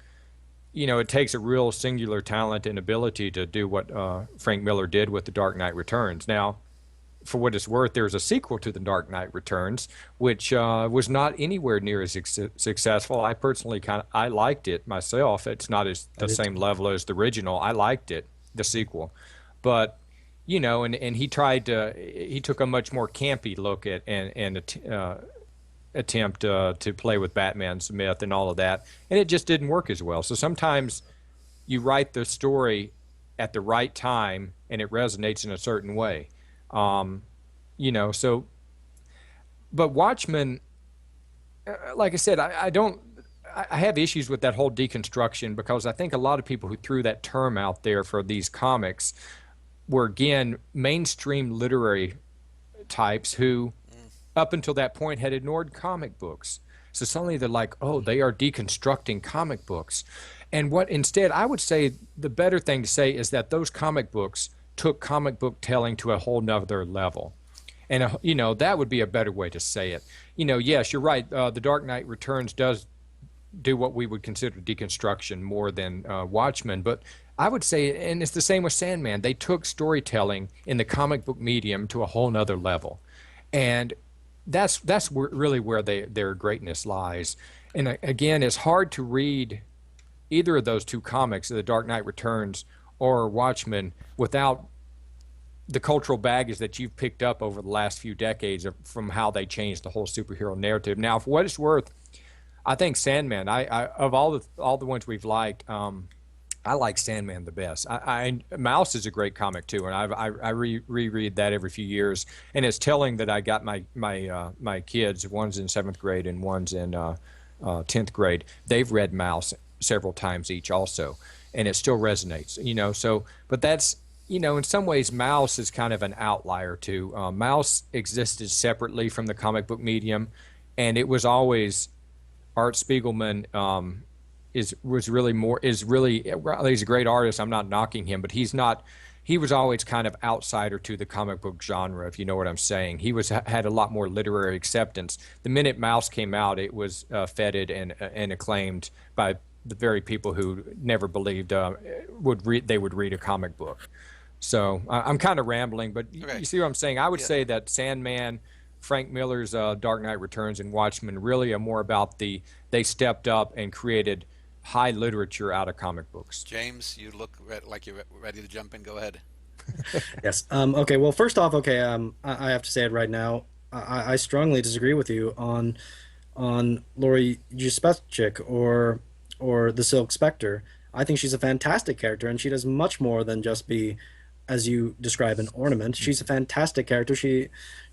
it takes a real singular talent and ability to do what Frank Miller did with The Dark Knight Returns. Now, for what it's worth, there's a sequel to The Dark Knight Returns, which was not anywhere near as successful. I personally I liked it myself. It's not the same level as the original. I liked it, the sequel, but and he he took a much more campy look at and attempt to play with Batman's myth and all of that, and it just didn't work as well. So sometimes you write the story at the right time, and it resonates in a certain way. So, but Watchmen, like I said, I have issues with that whole deconstruction, because I think a lot of people who threw that term out there for these comics were, again, mainstream literary types who, up until that point, had ignored comic books. So suddenly they're like, oh, they are deconstructing comic books. And what instead, I would say the better thing to say is that those comic books took comic book telling to a whole nother level. And, that would be a better way to say it. Yes, you're right. The Dark Knight Returns does do what we would consider deconstruction more than Watchmen. But I would say, and it's the same with Sandman, they took storytelling in the comic book medium to a whole nother level. And that's really where their greatness lies. And again, it's hard to read either of those two comics, The Dark Knight Returns or Watchmen, without the cultural baggage that you've picked up over the last few decades from how they changed the whole superhero narrative. Now, for what it's worth, I think Sandman, I of all the ones we've liked, I like Sandman the best. Mouse is a great comic too, and I reread that every few years. And it's telling that I got my kids, one's in 7th grade and one's in 10th grade. They've read Mouse several times each also, and it still resonates. So, but that's, in some ways, Mouse is kind of an outlier too. Mouse existed separately from the comic book medium, and it was always Art Spiegelman. He's a great artist. I'm not knocking him, but he was always kind of outsider to the comic book genre, if you know what I'm saying. He had a lot more literary acceptance. The minute Mouse came out, it was feted and acclaimed by the very people who never believed they would read a comic book. So I'm kind of rambling, but you see what I'm saying? I would say that Sandman, Frank Miller's Dark Knight Returns, and Watchmen really are more about they stepped up and created high literature out of comic books.
James, you look like you're ready to jump in. Go ahead.
Yes. Okay. Well, first off, I have to say it right now. I strongly disagree with you on Laurie Juspecic or the Silk Spectre. I think she's a fantastic character, and she does much more than just be, as you describe, an ornament. She's a fantastic character. She's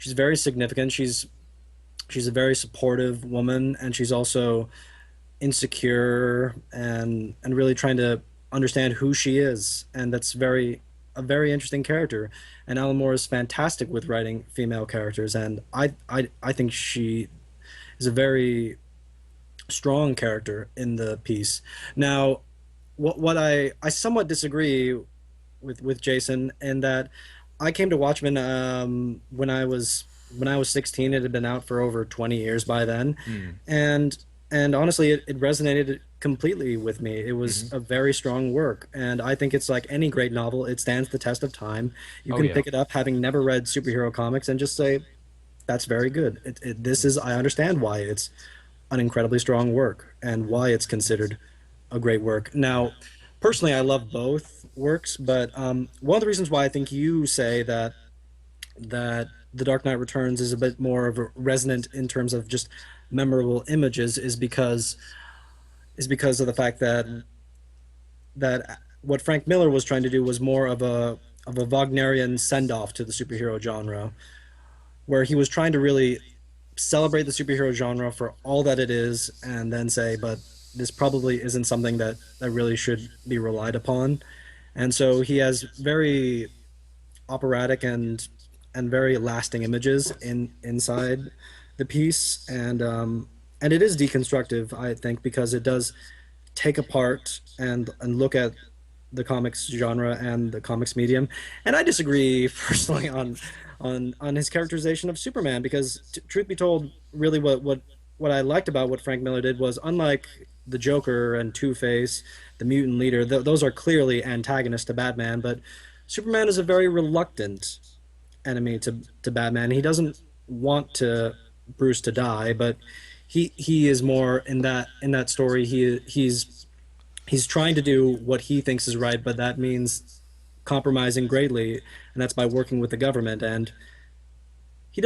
very significant. She's a very supportive woman, and she's also insecure and really trying to understand who she is, and that's a very interesting character. And Alan Moore is fantastic with writing female characters, and I think she is a very strong character in the piece. Now, what I somewhat disagree with Jason in that I came to Watchmen when I was 16. It had been out for over 20 years by then, and honestly, it resonated completely with me. It was a very strong work, and I think it's like any great novel. It stands the test of time. You can pick it up having never read superhero comics and just say, that's very good. I understand why it's an incredibly strong work and why it's considered a great work. Now, personally, I love both works, but one of the reasons why I think you say that The Dark Knight Returns is a bit more of a resonant in terms of just memorable images is because of the fact that what Frank Miller was trying to do was more of a Wagnerian send-off to the superhero genre. where he was trying to really celebrate the superhero genre for all that it is, and then say, but this probably isn't something that really should be relied upon. And so he has very operatic and very lasting images inside the piece, and it is deconstructive, I think, because it does take apart and look at the comics genre and the comics medium. And I disagree personally on his characterization of Superman, because truth be told, really what I liked about what Frank Miller did was, unlike the Joker and Two Face, the mutant leader, those are clearly antagonists to Batman, but Superman is a very reluctant enemy to Batman. He doesn't want to Bruce to die, but he is more in that story. He's trying to do what he thinks is right, but that means compromising greatly, and that's by working with the government. And he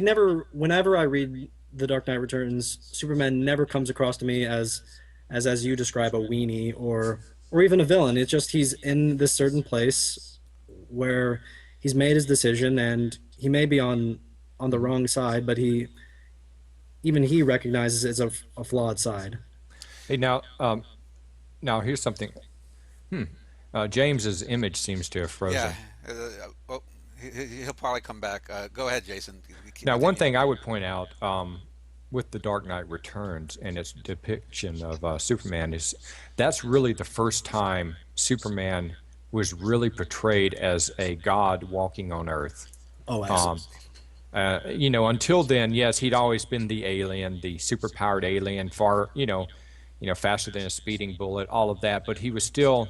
never, whenever I read The Dark Knight Returns, Superman never comes across to me as you describe, a weenie or even a villain. It's just he's in this certain place where he's made his decision, and he may be on the wrong side, but he recognizes it's a flawed side.
Hey, now here's something. James's image seems to have
Yeah.
frozen.
Well, he'll probably come back. Go ahead, Jason.
Now, one
Continue.
thing I would point out with The Dark Knight Returns and its depiction of Superman is that's really the first time Superman was really portrayed as a god walking on Earth.
Oh,
Um,
absolutely.
until then, yes, he'd always been the alien, the superpowered alien, far, faster than a speeding bullet, all of that. But he was still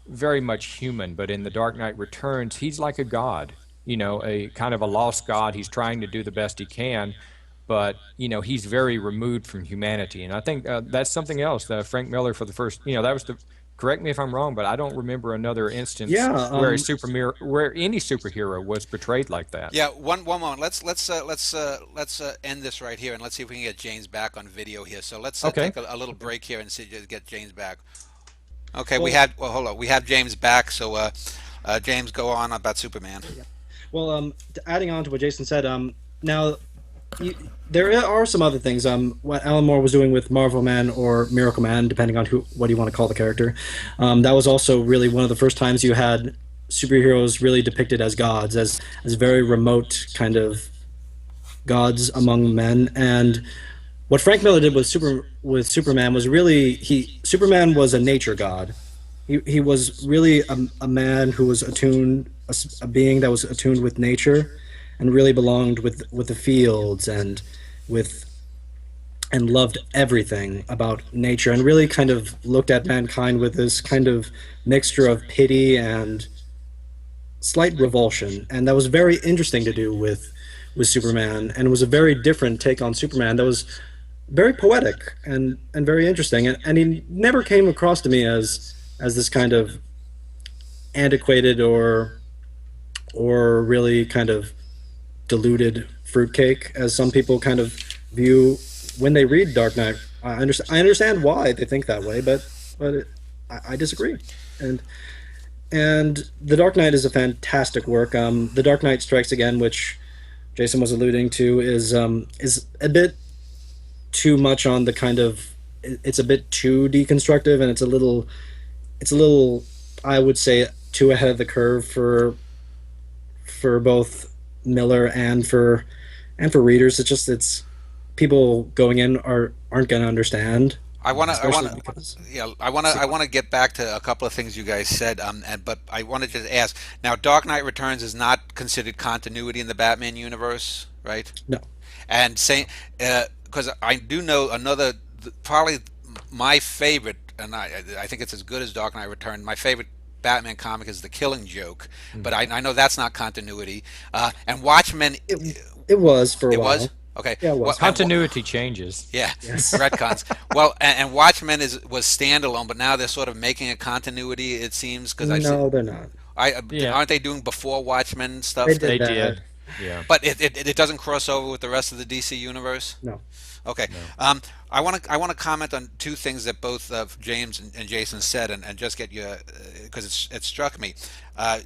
very much human. But in The Dark Knight Returns, he's like a god, a kind of a lost god. He's trying to do the best he can, but he's very removed from humanity. And I think that's something else. Frank Miller, for the first, that was the. Correct me if I'm wrong, but I don't remember another instance
Yeah.
where any superhero was portrayed like that.
Yeah, one moment. Let's end this right here, and let's see if we can get James back on video here. So let's
Okay.
take a little break here and see just get James back. Okay, we
Well,
had well, hold on. We have James back. So James, go on about Superman.
well, adding on to what Jason said, now you, there are some other things. What Alan Moore was doing with Marvel Man or Miracle Man, depending on what you want to call the character, that was also really one of the first times you had superheroes really depicted as gods, as very remote kind of gods among men. And what Frank Miller did with Superman was really he Superman was a nature god. He was really a man who was attuned, a being that was attuned with nature, and really belonged with the fields with and loved everything about nature, and really kind of looked at mankind with this kind of mixture of pity and slight revulsion. And that was very interesting to do with Superman, and it was a very different take on Superman that was very poetic and very interesting. And he never came across to me as this kind of antiquated or really kind of diluted fruitcake, as some people kind of view when they read Dark Knight. I understand why they think that way, but I disagree. And The Dark Knight is a fantastic work. The Dark Knight Strikes Again, which Jason was alluding to, is a bit too much on the kind of, it's a bit too deconstructive, and it's a little, I would say, too ahead of the curve for both Miller and for readers. It's people going in aren't going to understand,
I
especially
wanna,
because
yeah, I wanna get back to a couple of things you guys said. But I wanted to ask. Now, Dark Knight Returns is not considered continuity in the Batman universe, right?
no.
And saying, because I do know another, probably my favorite, and I think it's as good as Dark Knight Returns. My favorite Batman comic is The Killing Joke, but I know that's not continuity. And Watchmen,
It was for a
it was
while.
okay.
Yeah, it
Well,
was.
Continuity changes.
yeah,
Yes.
retcons. Well, and Watchmen was standalone, but now they're sort of making a continuity. It seems because I've seen,
No, they're not.
Yeah,
aren't they doing before Watchmen
They
stuff
did
they
that,
that.
did. Yeah.
but it doesn't cross over with the rest of the DC universe.
No.
Okay.
No.
I want to comment on two things that both James and Jason said, and just because it struck me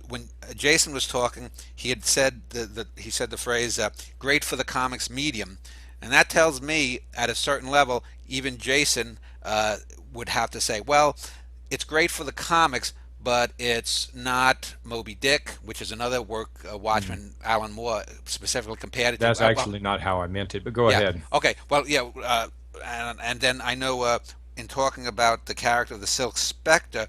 when Jason was talking. He had said he said the phrase "great for the comics medium," and that tells me at a certain level, even Jason would have to say, well, it's great for the comics, but it's not Moby Dick, which is another work Watchmen Alan Moore specifically compared it to.
That's
Well,
actually not how I meant it, but go
yeah.
ahead.
Okay. Well, yeah. And then I know in talking about the character of the Silk Spectre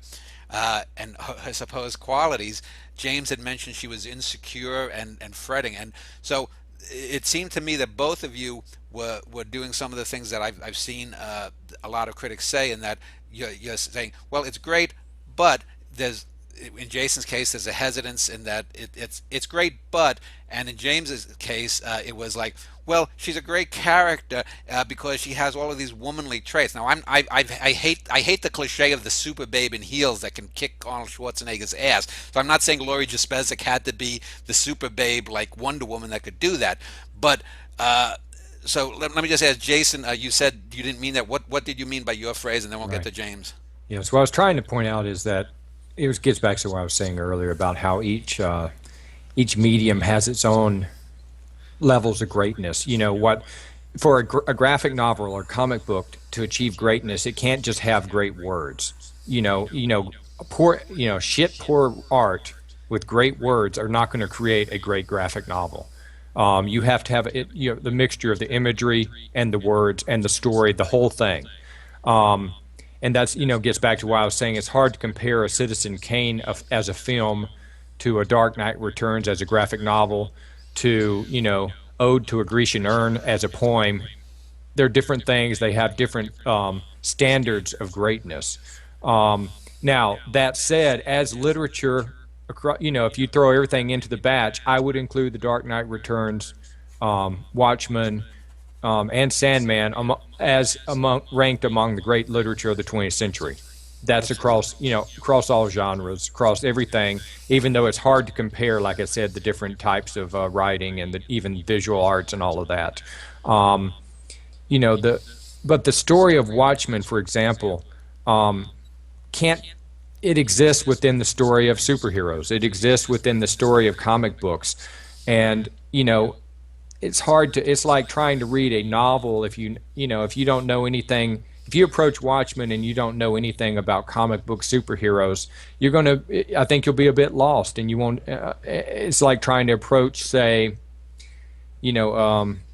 and her supposed qualities, James had mentioned she was insecure and fretting, and so it seemed to me that both of you were doing some of the things that I've seen a lot of critics say, in that you're saying, well, it's great, but there's in Jason's case there's a hesitance in that it's great, but, and in James's case it was like, well, she's a great character because she has all of these womanly traits. Now I hate the cliche of the super babe in heels that can kick Arnold Schwarzenegger's ass. So I'm not saying Laurie Jaspezic had to be the super babe like Wonder Woman that could do that, but so let me just ask Jason. You said you didn't mean that. What did you mean by your phrase? And then we'll get
Right.
to James.
Yeah, so what I was trying to point out is that gets back to what I was saying earlier about how each medium has its own levels of greatness. You know what, for a graphic novel or comic book to achieve greatness, it can't just have great words. Poor art with great words are not going to create a great graphic novel. You have to have it, the mixture of the imagery and the words and the story, the whole thing. And that's, gets back to why I was saying it's hard to compare a Citizen Kane as a film to a Dark Knight Returns as a graphic novel to, Ode to a Grecian Urn as a poem. They're different things. They have different standards of greatness. Now, that said, as literature, if you throw everything into the batch, I would include The Dark Knight Returns, Watchmen, and Sandman ranked among the great literature of the 20th century. That's across all genres, across everything, even though it's hard to compare, like I said, the different types of writing and even visual arts and all of that. But the story of Watchmen, for example, it exists within the story of superheroes. It exists within the story of comic books. And, it's like trying to read a novel if you don't know anything. If you approach Watchmen and you don't know anything about comic book superheroes, I think you'll be a bit lost, and you won't. It's like trying to approach, say,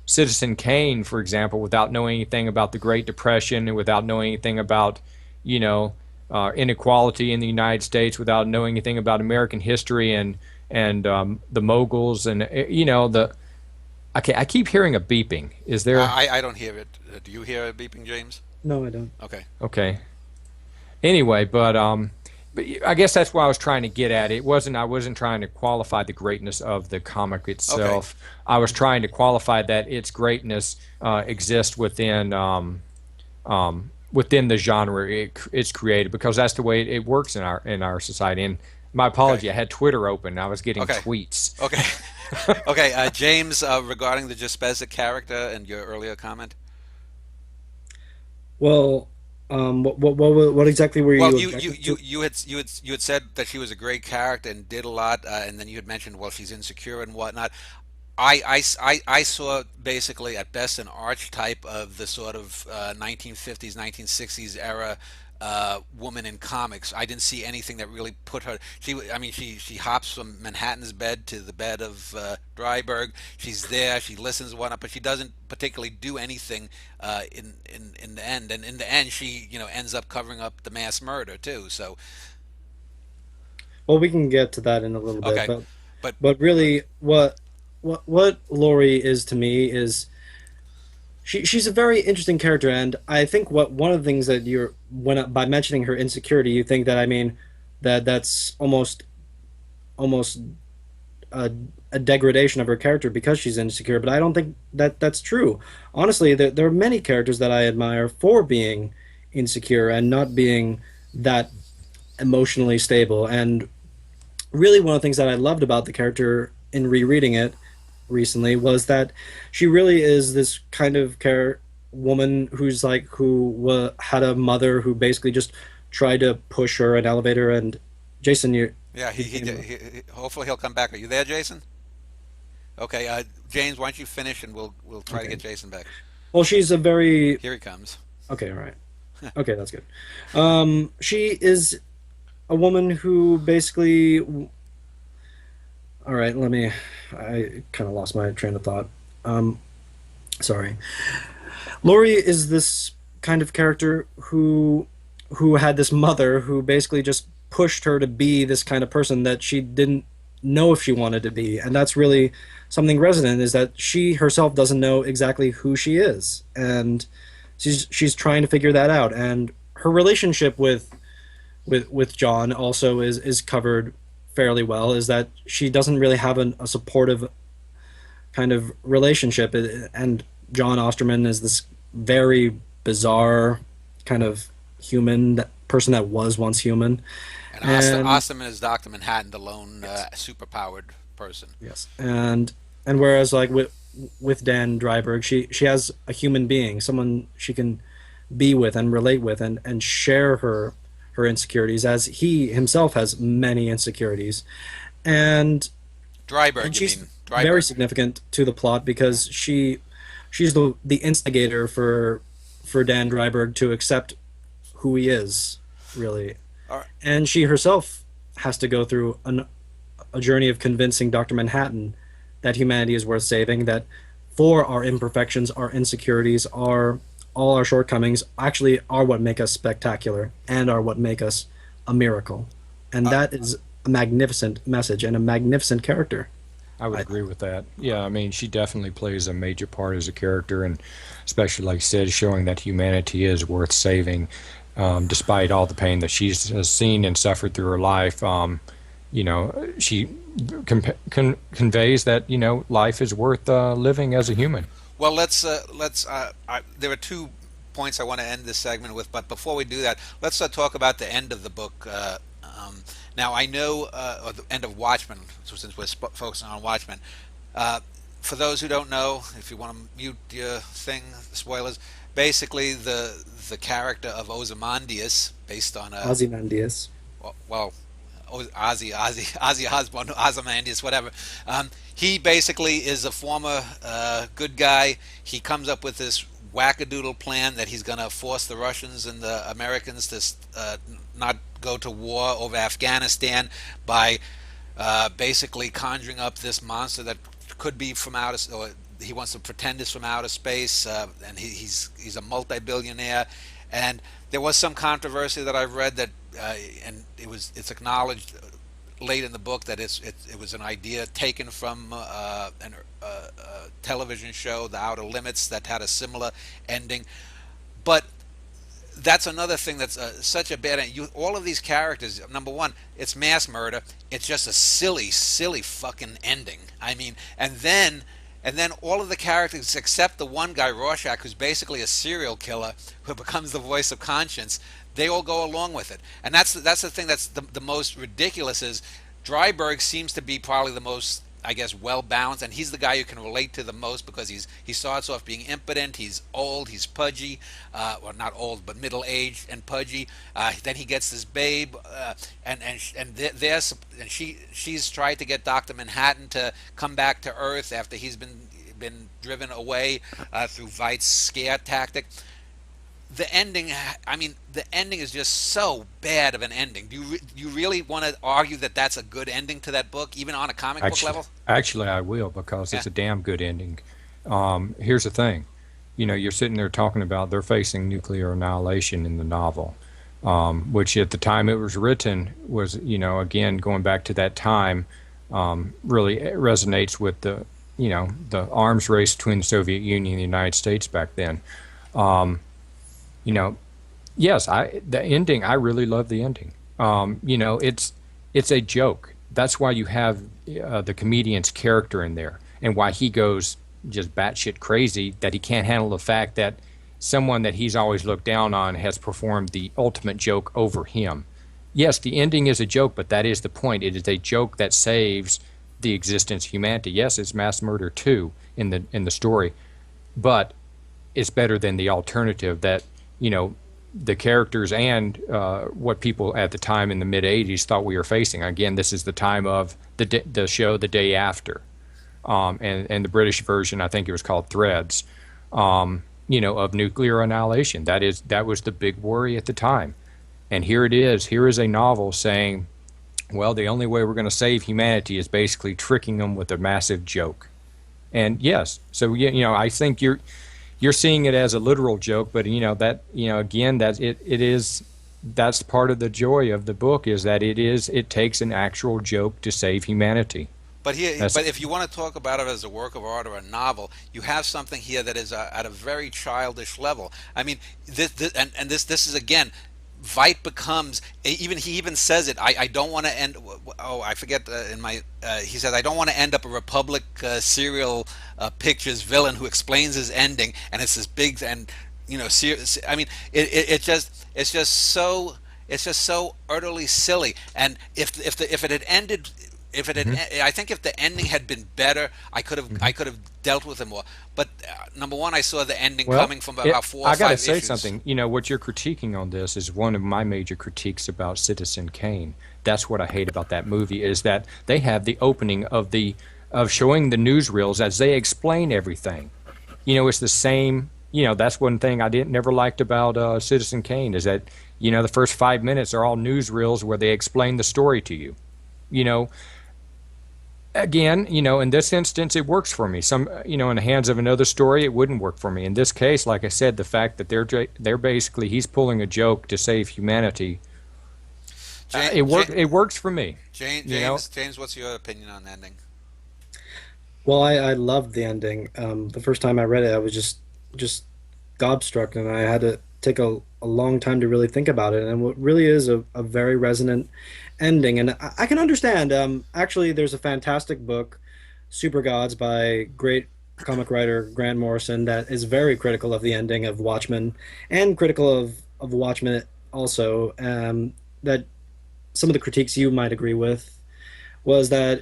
Citizen Kane, for example, without knowing anything about the Great Depression and without knowing anything about, inequality in the United States, without knowing anything about American history and the moguls and I keep hearing a beeping. Is there?
I don't hear it. Do you hear a beeping, James?
No, I don't.
Okay.
Okay. Anyway, but I guess that's what I was trying to get at. I wasn't trying to qualify the greatness of the comic itself. Okay. I was trying to qualify that its greatness exists within the genre it's created, because that's the way it works in our society. And my apology, okay. I had Twitter open. I was getting tweets.
Okay. Okay, James, regarding the Jaspezic character and your earlier comment.
Well, what exactly were you?
Well, you had said that she was a great character and did a lot, and then you had mentioned, well, she's insecure and whatnot. I saw basically at best an archetype of the sort of 1950s, 1960s era woman in comics. I didn't see anything that really put her. She hops from Manhattan's bed to the bed of Dryburgh. She's there. She listens and whatnot, but she doesn't particularly do anything in the end. And in the end, she ends up covering up the mass murder too. So.
Well, we can get to that in a little bit,
okay.
but really, what Laurie is to me is she's a very interesting character, and I think one of the things that by mentioning her insecurity, you think that that's almost a degradation of her character because she's insecure, but I don't think that's true. Honestly, there are many characters that I admire for being insecure and not being that emotionally stable. And really, one of the things that I loved about the character in rereading it recently was that she really is this kind of woman who had a mother who basically just tried to push her and elevate her and Jason,
Yeah,
you came.
hopefully he'll come back. Are you there, Jason? Okay, James, why don't you finish and we'll try to
Okay.
get Jason back.
Well, she's a very
Here he comes.
okay. All right. Okay, that's good. She is a woman who basically. All right, let me. I kind of lost my train of thought. Um, Sorry. Lori is this kind of character who had this mother who basically just pushed her to be this kind of person that she didn't know if she wanted to be, and that's really something resonant is that she herself doesn't know exactly who she is, and she's trying to figure that out, and her relationship with John also is covered fairly well. Is that she doesn't really have a supportive kind of relationship, and John Osterman is this very bizarre kind of human person that was once human,
And
and
Osterman is Doctor Manhattan, the lone
yes,
superpowered person.
yes, and whereas like with Dan Dryberg, she has a human being, someone she can be with and relate with and share her insecurities as he himself has many insecurities, and
Dryberg, you
she's
mean
very
Dryberg?
significant to the plot because she's the instigator for Dan Dryberg to accept who he is, really.
All right.
And she herself has to go through a journey of convincing Dr. Manhattan that humanity is worth saving, that for our imperfections, our insecurities, all our shortcomings actually are what make us spectacular and are what make us a miracle. And
Uh,
that is a magnificent message and a magnificent character.
I would
I,
agree with that. Yeah, I mean, she definitely plays a major part as a character, and especially, like you said, showing that humanity is worth saving, despite all the pain that she's has seen and suffered through her life. She conveys that life is worth living as a human.
Well, let's. There are 2 points I want to end this segment with, but before we do that, let's talk about the end of the book. Now, I know, or the end of Watchmen, since we're focusing on Watchmen. Uh, for those who don't know, if you want to mute your thing, spoilers. Basically, the character of Ozymandias, based on a
Ozymandias.
well, Ozzy Osbourne, Ozymandias, whatever. He basically is a former good guy. He comes up with this wackadoodle plan that he's going to force the Russians and the Americans to not go to war over Afghanistan by basically conjuring up this monster that could be from outer, or he wants to pretend is from outer space, and he's a multi-billionaire. And there was some controversy that I've read that, and it's acknowledged late in the book that it was an idea taken from a television show, The Outer Limits, that had a similar ending. But that's another thing that's such a bad end. All of these characters, number one, it's mass murder. It's just a silly fucking ending. I mean, and then all of the characters except the one guy, Rorschach, who's basically a serial killer who becomes the voice of conscience, they all go along with it. And that's the thing that's the most ridiculous is Dryberg seems to be probably the most, I guess, well balanced, and he's the guy you can relate to the most because he starts off being impotent, he's old, he's pudgy, well, not old but middle aged and pudgy. Then he gets this babe, and she's tried to get Doctor Manhattan to come back to Earth after he's been driven away through Veidt's scare tactic. The ending, I mean, the ending is just so bad of an ending. Do you really want to argue that that's a good ending to that book, even on a comic book
Actually,
level?
actually, I will because
Yeah.
it's a damn good ending. Here's the thing, you're sitting there talking about they're facing nuclear annihilation in the novel, which at the time it was written was, again going back to that time, really resonates with the arms race between the Soviet Union and the United States back then. Um, you know, yes, the ending. I really love the ending. It's a joke. That's why you have the comedian's character in there, and why he goes just batshit crazy that he can't handle the fact that someone that he's always looked down on has performed the ultimate joke over him. Yes, the ending is a joke, but that is the point. It is a joke that saves the existence of humanity. Yes, it's mass murder too in the story, but it's better than the alternative that you know the characters and what people at the time in the mid '80s thought we were facing. Again, this is the time of the show The Day After, and the British version, I think it was called Threads, of nuclear annihilation. That was the big worry at the time. And here it is. Here is a novel saying, well, the only way we're going to save humanity is basically tricking them with a massive joke. And yes, so I think you're seeing it as a literal joke, but again, that's part of the joy of the book, is that it takes an actual joke to save humanity.
But if you want to talk about it as a work of art or a novel, you have something here that is at a very childish level. I mean, this is again. Veidt becomes, he even says it. I don't want to end. Oh, I forget. He says, I don't want to end up a Republic serial pictures villain who explains his ending, and it's this big and serious. I mean, it's just so utterly silly. And if it had ended. If it had, I think if the ending had been better, I could have dealt with it more. But number one, I saw the ending coming from about 4 or 5 issues.
I got to say something. What you're critiquing on this is one of my major critiques about Citizen Kane. That's what I hate about that movie, is that they have the opening of showing the newsreels as they explain everything. It's the same. That's one thing I never liked about Citizen Kane, is that the first 5 minutes are all newsreels where they explain the story to you. Again, in this instance, it works for me. In the hands of another story, it wouldn't work for me. In this case, like I said, the fact that they're basically, he's pulling a joke to save humanity. It works for me.
James, what's your opinion on the ending?
Well, I loved the ending. The first time I read it, I was just gobstruck, and I had to take a long time to really think about it. And what really is a very resonant ending, and I can understand. Actually, there's a fantastic book, Super Gods, by great comic writer Grant Morrison, that is very critical of the ending of Watchmen, and critical of Watchmen also. That some of the critiques you might agree with was that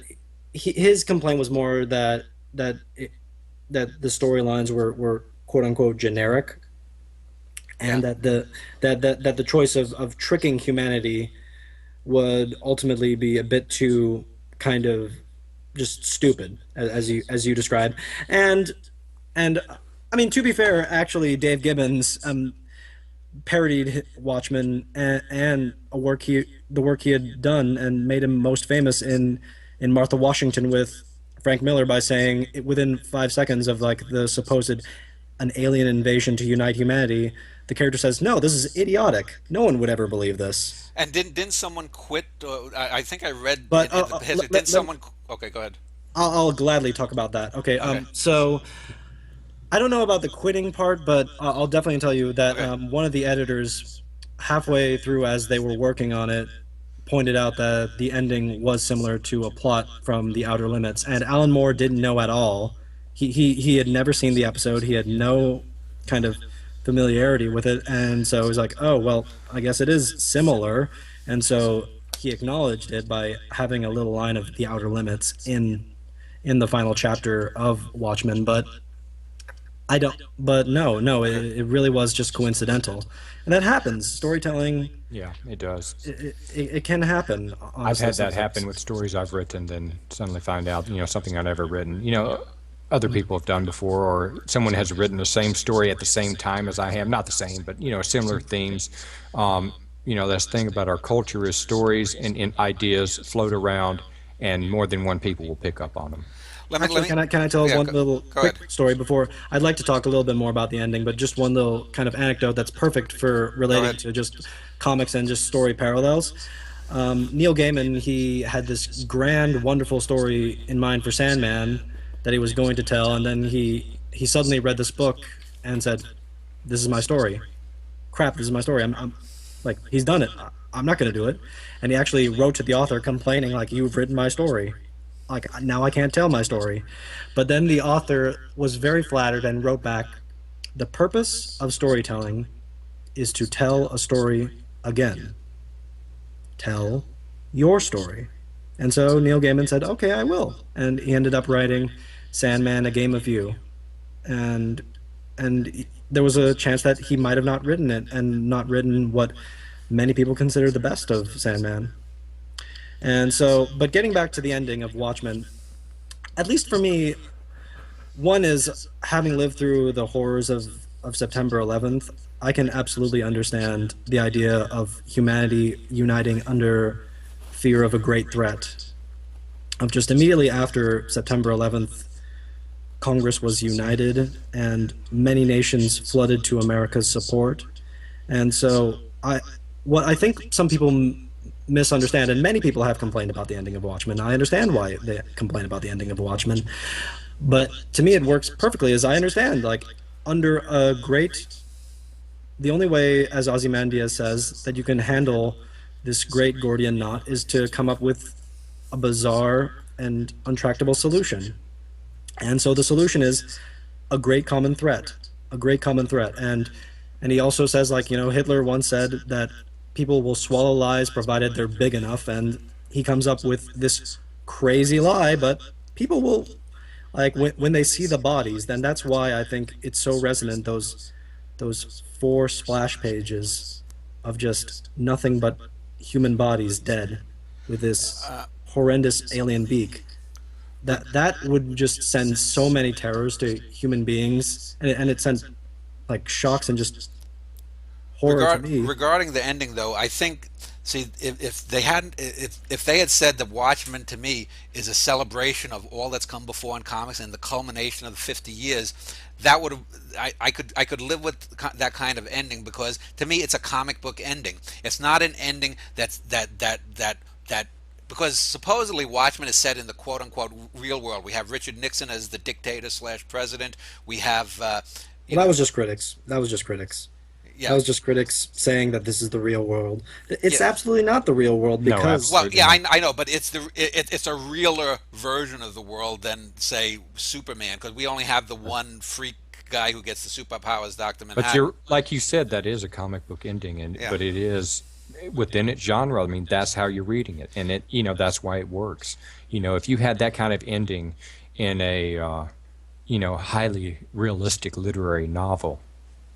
his complaint was more that the storylines were quote unquote generic, and that the choice of tricking humanity would ultimately be a bit too kind of just stupid, as you described. And I mean, to be fair, actually, Dave Gibbons parodied Watchmen and the work he had done, and made him most famous in Martha Washington with Frank Miller by saying, within 5 seconds of like the supposed an alien invasion to unite humanity, the character says, "No, this is idiotic. No one would ever believe this."
And didn't someone quit? I think I read.
But
didn't someone? Okay, go ahead.
I'll gladly talk about that. Okay. So I don't know about the quitting part, but I'll definitely tell you that one of the editors, halfway through as they were working on it, pointed out that the ending was similar to a plot from The Outer Limits, and Alan Moore didn't know at all. He had never seen the episode. He had no kind of familiarity with it, and so he was like, "Oh, well, I guess it is similar." And so he acknowledged it by having a little line of The Outer Limits in the final chapter of Watchmen, but no, it really was just coincidental. And that happens. Storytelling,
yeah, it does.
It can happen. Honestly,
I've had that
sometimes
happen with stories I've written, then suddenly find out, something I've never written. Other people have done before, or someone has written the same story at the same time as I have. Not the same, but similar themes. That's the thing about our culture, is stories and ideas float around, and more than one people will pick up on them.
Can I tell one little quick story before? I'd like to talk a little bit more about the ending, but just one little kind of anecdote that's perfect for relating to just comics and just story parallels. Neil Gaiman, he had this grand, wonderful story in mind for Sandman that he was going to tell, and then he suddenly read this book and said, "This is my story. Crap, this is my story. I'm like, he's done it. I'm not going to do it." And he actually wrote to the author complaining, like, "You've written my story. Like, now I can't tell my story." But then the author was very flattered and wrote back, "The purpose of storytelling is to tell a story again. Tell your story." And so Neil Gaiman said, "Okay, I will." And he ended up writing Sandman, A Game of You. And there was a chance that he might have not written it and not written what many people consider the best of Sandman. And so, but getting back to the ending of Watchmen, at least for me, one is having lived through the horrors of September 11th, I can absolutely understand the idea of humanity uniting under fear of a great threat. Of just immediately after September 11th, Congress was united and many nations flooded to America's support. And so what I think some people misunderstand, and many people have complained about the ending of Watchmen. I understand why they complain about the ending of Watchmen, but to me it works perfectly. As I understand, like under a great, the only way, as Ozymandias says, that you can handle this great Gordian knot is to come up with a bizarre and untractable solution. And so the solution is a great common threat, a great common threat. And he also says, like, Hitler once said that people will swallow lies provided they're big enough, and he comes up with this crazy lie, but people will, like, when they see the bodies, then that's why I think it's so resonant, those 4 splash pages of just nothing but human bodies dead with this horrendous alien beak. That would just send so many terrors to human beings, and it sent like shocks and just horror to me.
Regarding the ending, though, I think, see, if they hadn't, if they had said that Watchmen to me is a celebration of all that's come before in comics and the culmination of the 50 years, that would have, I could live with that kind of ending, because to me it's a comic book ending. It's not an ending that because supposedly Watchmen is set in the quote unquote real world. We have Richard Nixon as the dictator slash president. We have
Well, that was just critics. That was just critics. That
yeah.
was just critics saying that this is the real world. It's
Yeah.
absolutely not the real world
No,
because
Well,
absolutely
yeah,
not.
I know, but it's a realer version of the world than, say, Superman, because we only have the one freak guy who gets the superpowers, Doctor
But
Manhattan.
you're like you said, that is a comic book ending, and
Yeah.
but it is within its genre. I mean, that's how you're reading it, and that's why it works. If you had that kind of ending in a highly realistic literary novel,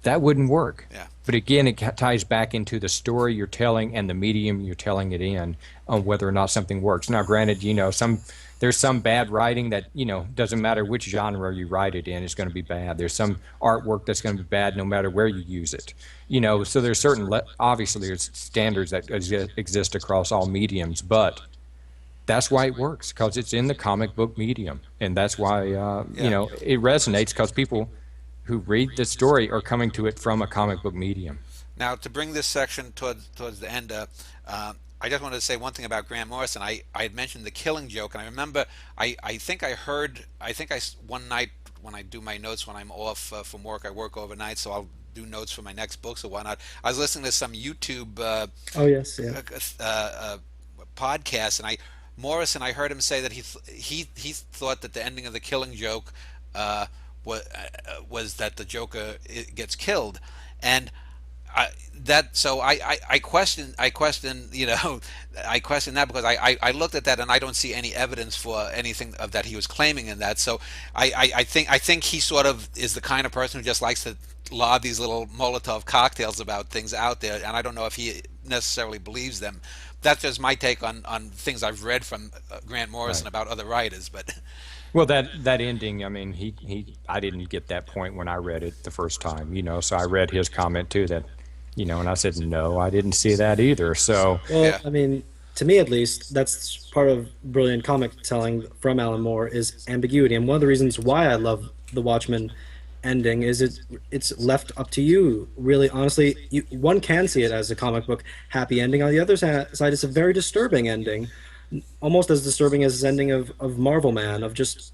that wouldn't work.
Yeah.
But again, it ties back into the story you're telling and the medium you're telling it in, on whether or not something works. Now, granted, there's some bad writing that doesn't matter which genre you write it in, it's going to be bad. There's some artwork that's going to be bad no matter where you use it. So there's certain obviously there's standards that exist across all mediums, but that's why it works, because it's in the comic book medium, and that's why it resonates, because people who read the story are coming to it from a comic book medium.
Now, to bring this section towards the end, I just wanted to say one thing about Grant Morrison. I had mentioned the Killing Joke, and I remember I think one night when I do my notes when I'm off from work, I work overnight, so I'll do notes for my next books or whatnot. I was listening to some YouTube
oh yes, yeah.
podcast, and I heard him say that he thought that the ending of the Killing Joke was that the Joker gets killed, and I question I question that, because I looked at that and I don't see any evidence for anything of that he was claiming in that. So I think he sort of is the kind of person who just likes to lob these little Molotov cocktails about things out there, and I don't know if he necessarily believes them. That's just my take on things I've read from Grant Morrison
Right.
about other writers, but
Well, that ending, I mean, I didn't get that point when I read it the first time, so I read his comment too, that, and I said, no, I didn't see that either. So,
Well,
yeah.
I mean, to me at least, that's part of brilliant comic telling from Alan Moore is ambiguity. And one of the reasons why I love the Watchmen ending is it's left up to you. Really, honestly, one can see it as a comic book happy ending. On the other side, it's a very disturbing ending, almost as disturbing as this ending of Marvel Man, of just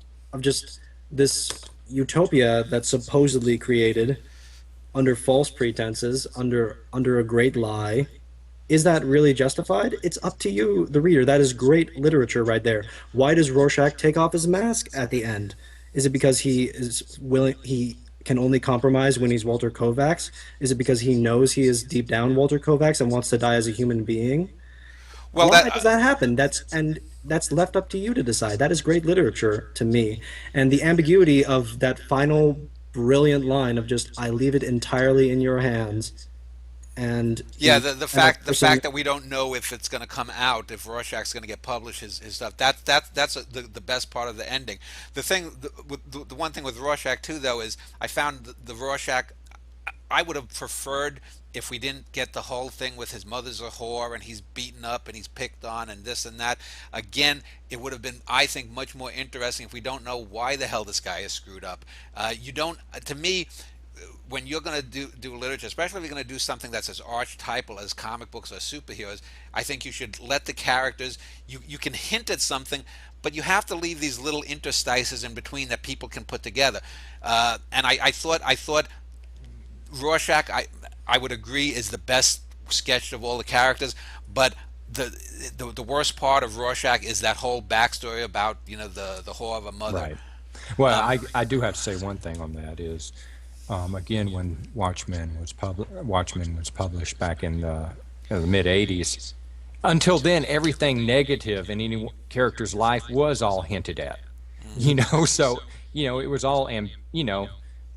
this utopia that's supposedly created under false pretenses, under a great lie. Is that really justified? It's up to you, the reader. That is great literature right there. Why does Rorschach take off his mask at the end? Is it because he is willing? He can only compromise when he's Walter Kovacs? Is it because he knows he is deep down Walter Kovacs and wants to die as a human being?
Well,
Why does that happen? That's left up to you to decide. That is great literature to me. And the ambiguity of that final brilliant line of just, "I leave it entirely in your hands," and
Yeah,
he and a
the
person.
fact that we don't know if it's going to come out, if Rorschach's going to get published, his stuff. That's the best part of the ending. The thing, the one thing with Rorschach too, though, is I found the Rorschach. I would have preferred if we didn't get the whole thing with his mother's a whore and he's beaten up and he's picked on and this and that. Again, it would have been, I think, much more interesting if we don't know why the hell this guy is screwed up. You don't, to me, when you're going to do literature, especially if you're going to do something that's as archetypal as comic books or superheroes, I think you should let the characters. You can hint at something, but you have to leave these little interstices in between that people can put together. And I thought Rorschach, I would agree, is the best sketched of all the characters, but the worst part of Rorschach is that whole backstory about the whore of a mother.
Right. Well,
Um,
I do have to say one thing on that is, again, when Watchmen was published back in the mid '80s, until then, everything negative in any character's life was all hinted at. You
mhm,
know, so it was all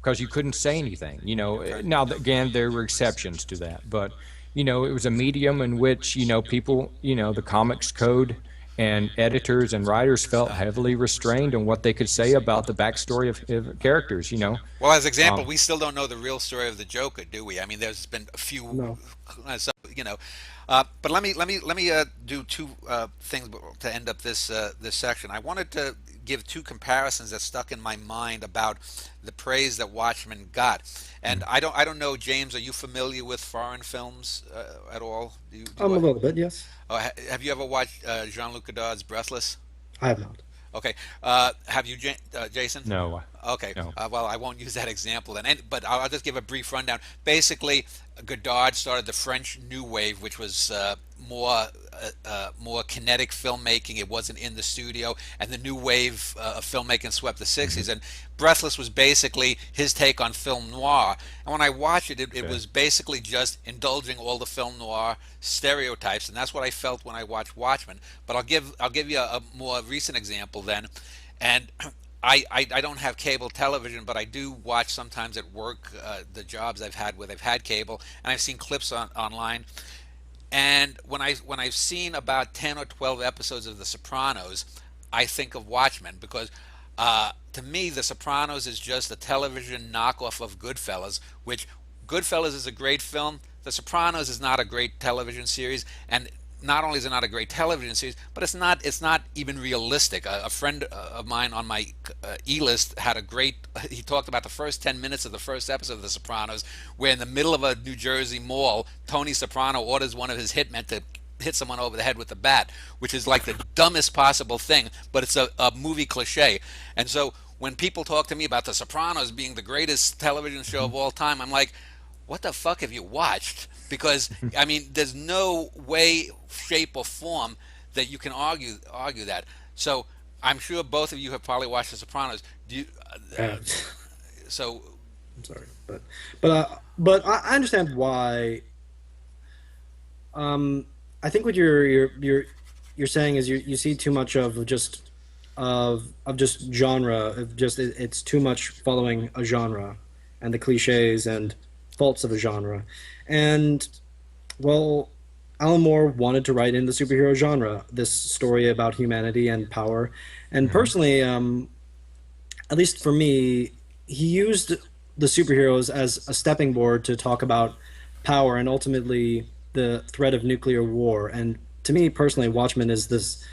because you couldn't say anything.
okay.
Now again, there were exceptions to that, but it was a medium in which people, the comics code and editors and writers felt heavily restrained on what they could say about the backstory of characters.
Well, as example,
Um,
we still don't know the real story of the Joker, do we? I mean, there's been a few,
No.
so, you know. But let me do two things to end up this section. I wanted to give two comparisons that stuck in my mind about the praise that Watchmen got, and I don't know, James. Are you familiar with foreign films at all? Do you
A little bit, yes.
have you ever watched Jean-Luc Godard's Breathless?
I have not.
Okay. Have you, Jason?
no,
Okay.
no.
Well, I won't use that example then, but I'll just give a brief rundown. Basically, Godard started the French New Wave, which was more kinetic filmmaking. It wasn't in the studio, and the New Wave of filmmaking swept the '60s.
Hmm.
And Breathless was basically his take on film noir. And when I watched it, it
Okay.
was basically just indulging all the film noir stereotypes, and that's what I felt when I watched Watchmen. But I'll give you a more recent example then, and I don't have cable television, but I do watch sometimes at work, the jobs I've had where they've had cable, and I've seen clips online. And when I've seen about 10 or 12 episodes of The Sopranos, I think of Watchmen because to me, The Sopranos is just a television knockoff of Goodfellas, which Goodfellas is a great film. The Sopranos is not a great television series, and not only is it not a great television series, but it's not even realistic. A friend of mine on my e-list had a great. He talked about the first 10 minutes of the first episode of The Sopranos, where in the middle of a New Jersey mall, Tony Soprano orders one of his hitmen to hit someone over the head with a bat, which is like the dumbest possible thing, but it's a movie cliche. And so when people talk to me about The Sopranos being the greatest television show of all time, I'm like, what the fuck have you watched? Because I mean, there's no way, shape, or form that you can argue that. So I'm sure both of you have probably watched The Sopranos. Do you?
Uh,
So
I'm sorry, but I understand why. Um, I think what you're saying is you see too much of just genre of just it's too much following a genre and the cliches and faults of a genre, and well, Alan Moore wanted to write in the superhero genre this story about humanity and power, and
Hmm.
personally, at least for me, he used the superheroes as a stepping board to talk about power and ultimately the threat of nuclear war. And to me personally, Watchmen is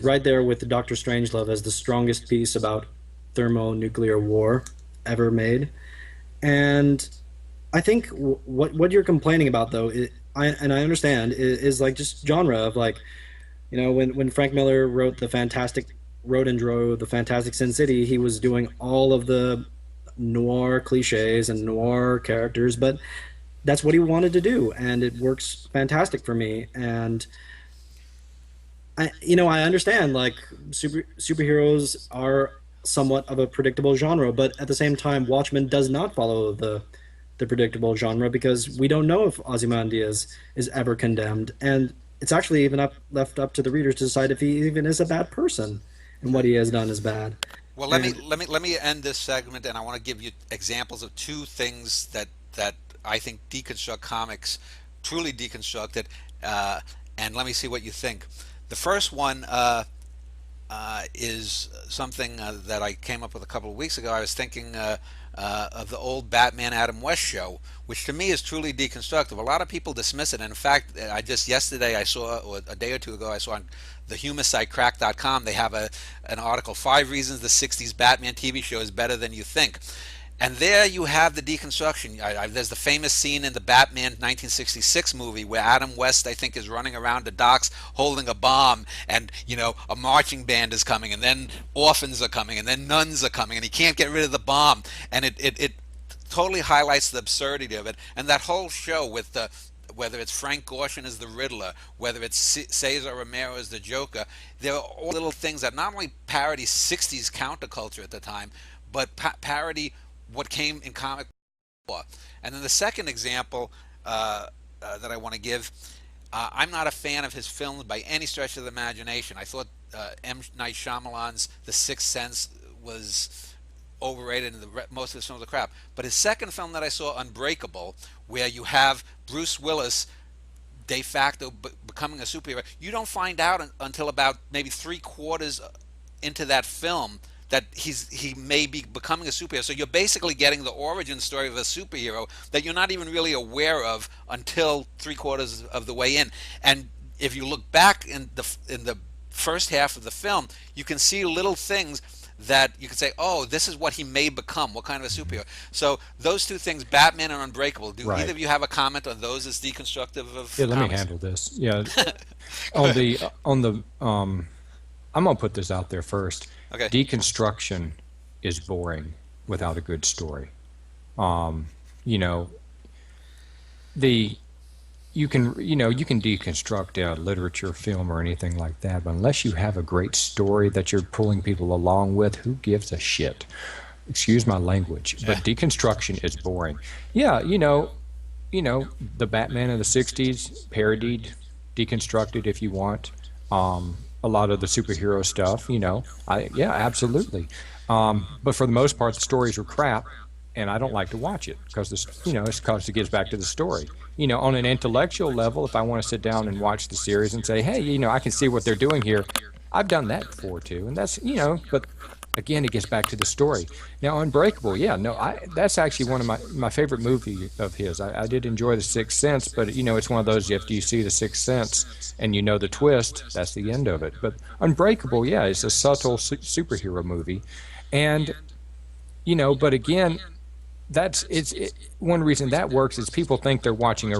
right there with Doctor Strangelove as the strongest piece about thermonuclear war ever made. And I think what you're complaining about though, I understand is like just genre of like when Frank Miller wrote and drew the Fantastic Sin City, he was doing all of the noir cliches and noir characters, but that's what he wanted to do, and it works fantastic for me. And I understand like superheroes are somewhat of a predictable genre, but at the same time, Watchmen does not follow the predictable genre because we don't know if Ozymandias is ever condemned, and it's actually even left up to the readers to decide if he even is a bad person and what he has done is bad.
Well, let me
And
let me end this segment, and I want to give you examples of two things that I think deconstruct comics, truly deconstruct it, uh, and let me see what you think. The first one is something that I came up with a couple of weeks ago. I was thinking of the old Batman Adam West show, which to me is truly deconstructive. A lot of people dismiss it. And in fact, I just yesterday I saw, or a day or two ago, I saw on the humor site crack.com, they have an article, 5 Reasons the 60s Batman TV Show is Better Than You Think. And there you have the deconstruction. There's the famous scene in the Batman 1966 movie where Adam West, I think, is running around the docks holding a bomb, and a marching band is coming, and then orphans are coming, and then nuns are coming, and he can't get rid of the bomb, and it totally highlights the absurdity of it. And that whole show with the whether it's Frank Gorshin as the Riddler, whether it's Cesar Romero as the Joker, there are all little things that not only parody 60s counterculture at the time, but parody what came in comic book. And then the second example that I want to give, I'm not a fan of his films by any stretch of the imagination. I thought M. Night Shyamalan's The Sixth Sense was overrated, and most of his films are crap. But his second film that I saw, Unbreakable, where you have Bruce Willis de facto becoming a superhero, you don't find out until about maybe 3/4 into that film that he may be becoming a superhero. So you're basically getting the origin story of a superhero that you're not even really aware of until 3/4 of the way in. And if you look back in the first half of the film, you can see little things that you can say, oh, this is what he may become, what kind of a superhero. So those two things, Batman and Unbreakable, do
Right.
either of you have a comment on those as deconstructive of
Yeah, let me
comics?
handle this. Yeah, on the I'm gonna put this out there first.
Okay.
Deconstruction is boring without a good story. Um, you know, the you can deconstruct literature, film, or anything like that, but unless you have a great story that you're pulling people along with, who gives a shit? Excuse my language, but deconstruction is boring. Yeah, the Batman of the '60s parodied, deconstructed, if you want. A lot of the superhero stuff, yeah, absolutely. But for the most part, the stories were crap, and I don't like to watch it because it's because it gets back to the story. On an intellectual level, if I want to sit down and watch the series and say, hey, I can see what they're doing here, I've done that before too, and that's but again, it gets back to the story. Now, Unbreakable, yeah, no, that's actually one of my favorite movie of his. I did enjoy The Sixth Sense, but it's one of those, after you see The Sixth Sense and you know the twist, that's the end of it. But Unbreakable, yeah, it's a subtle superhero movie, and but again, one reason that works is people think they're watching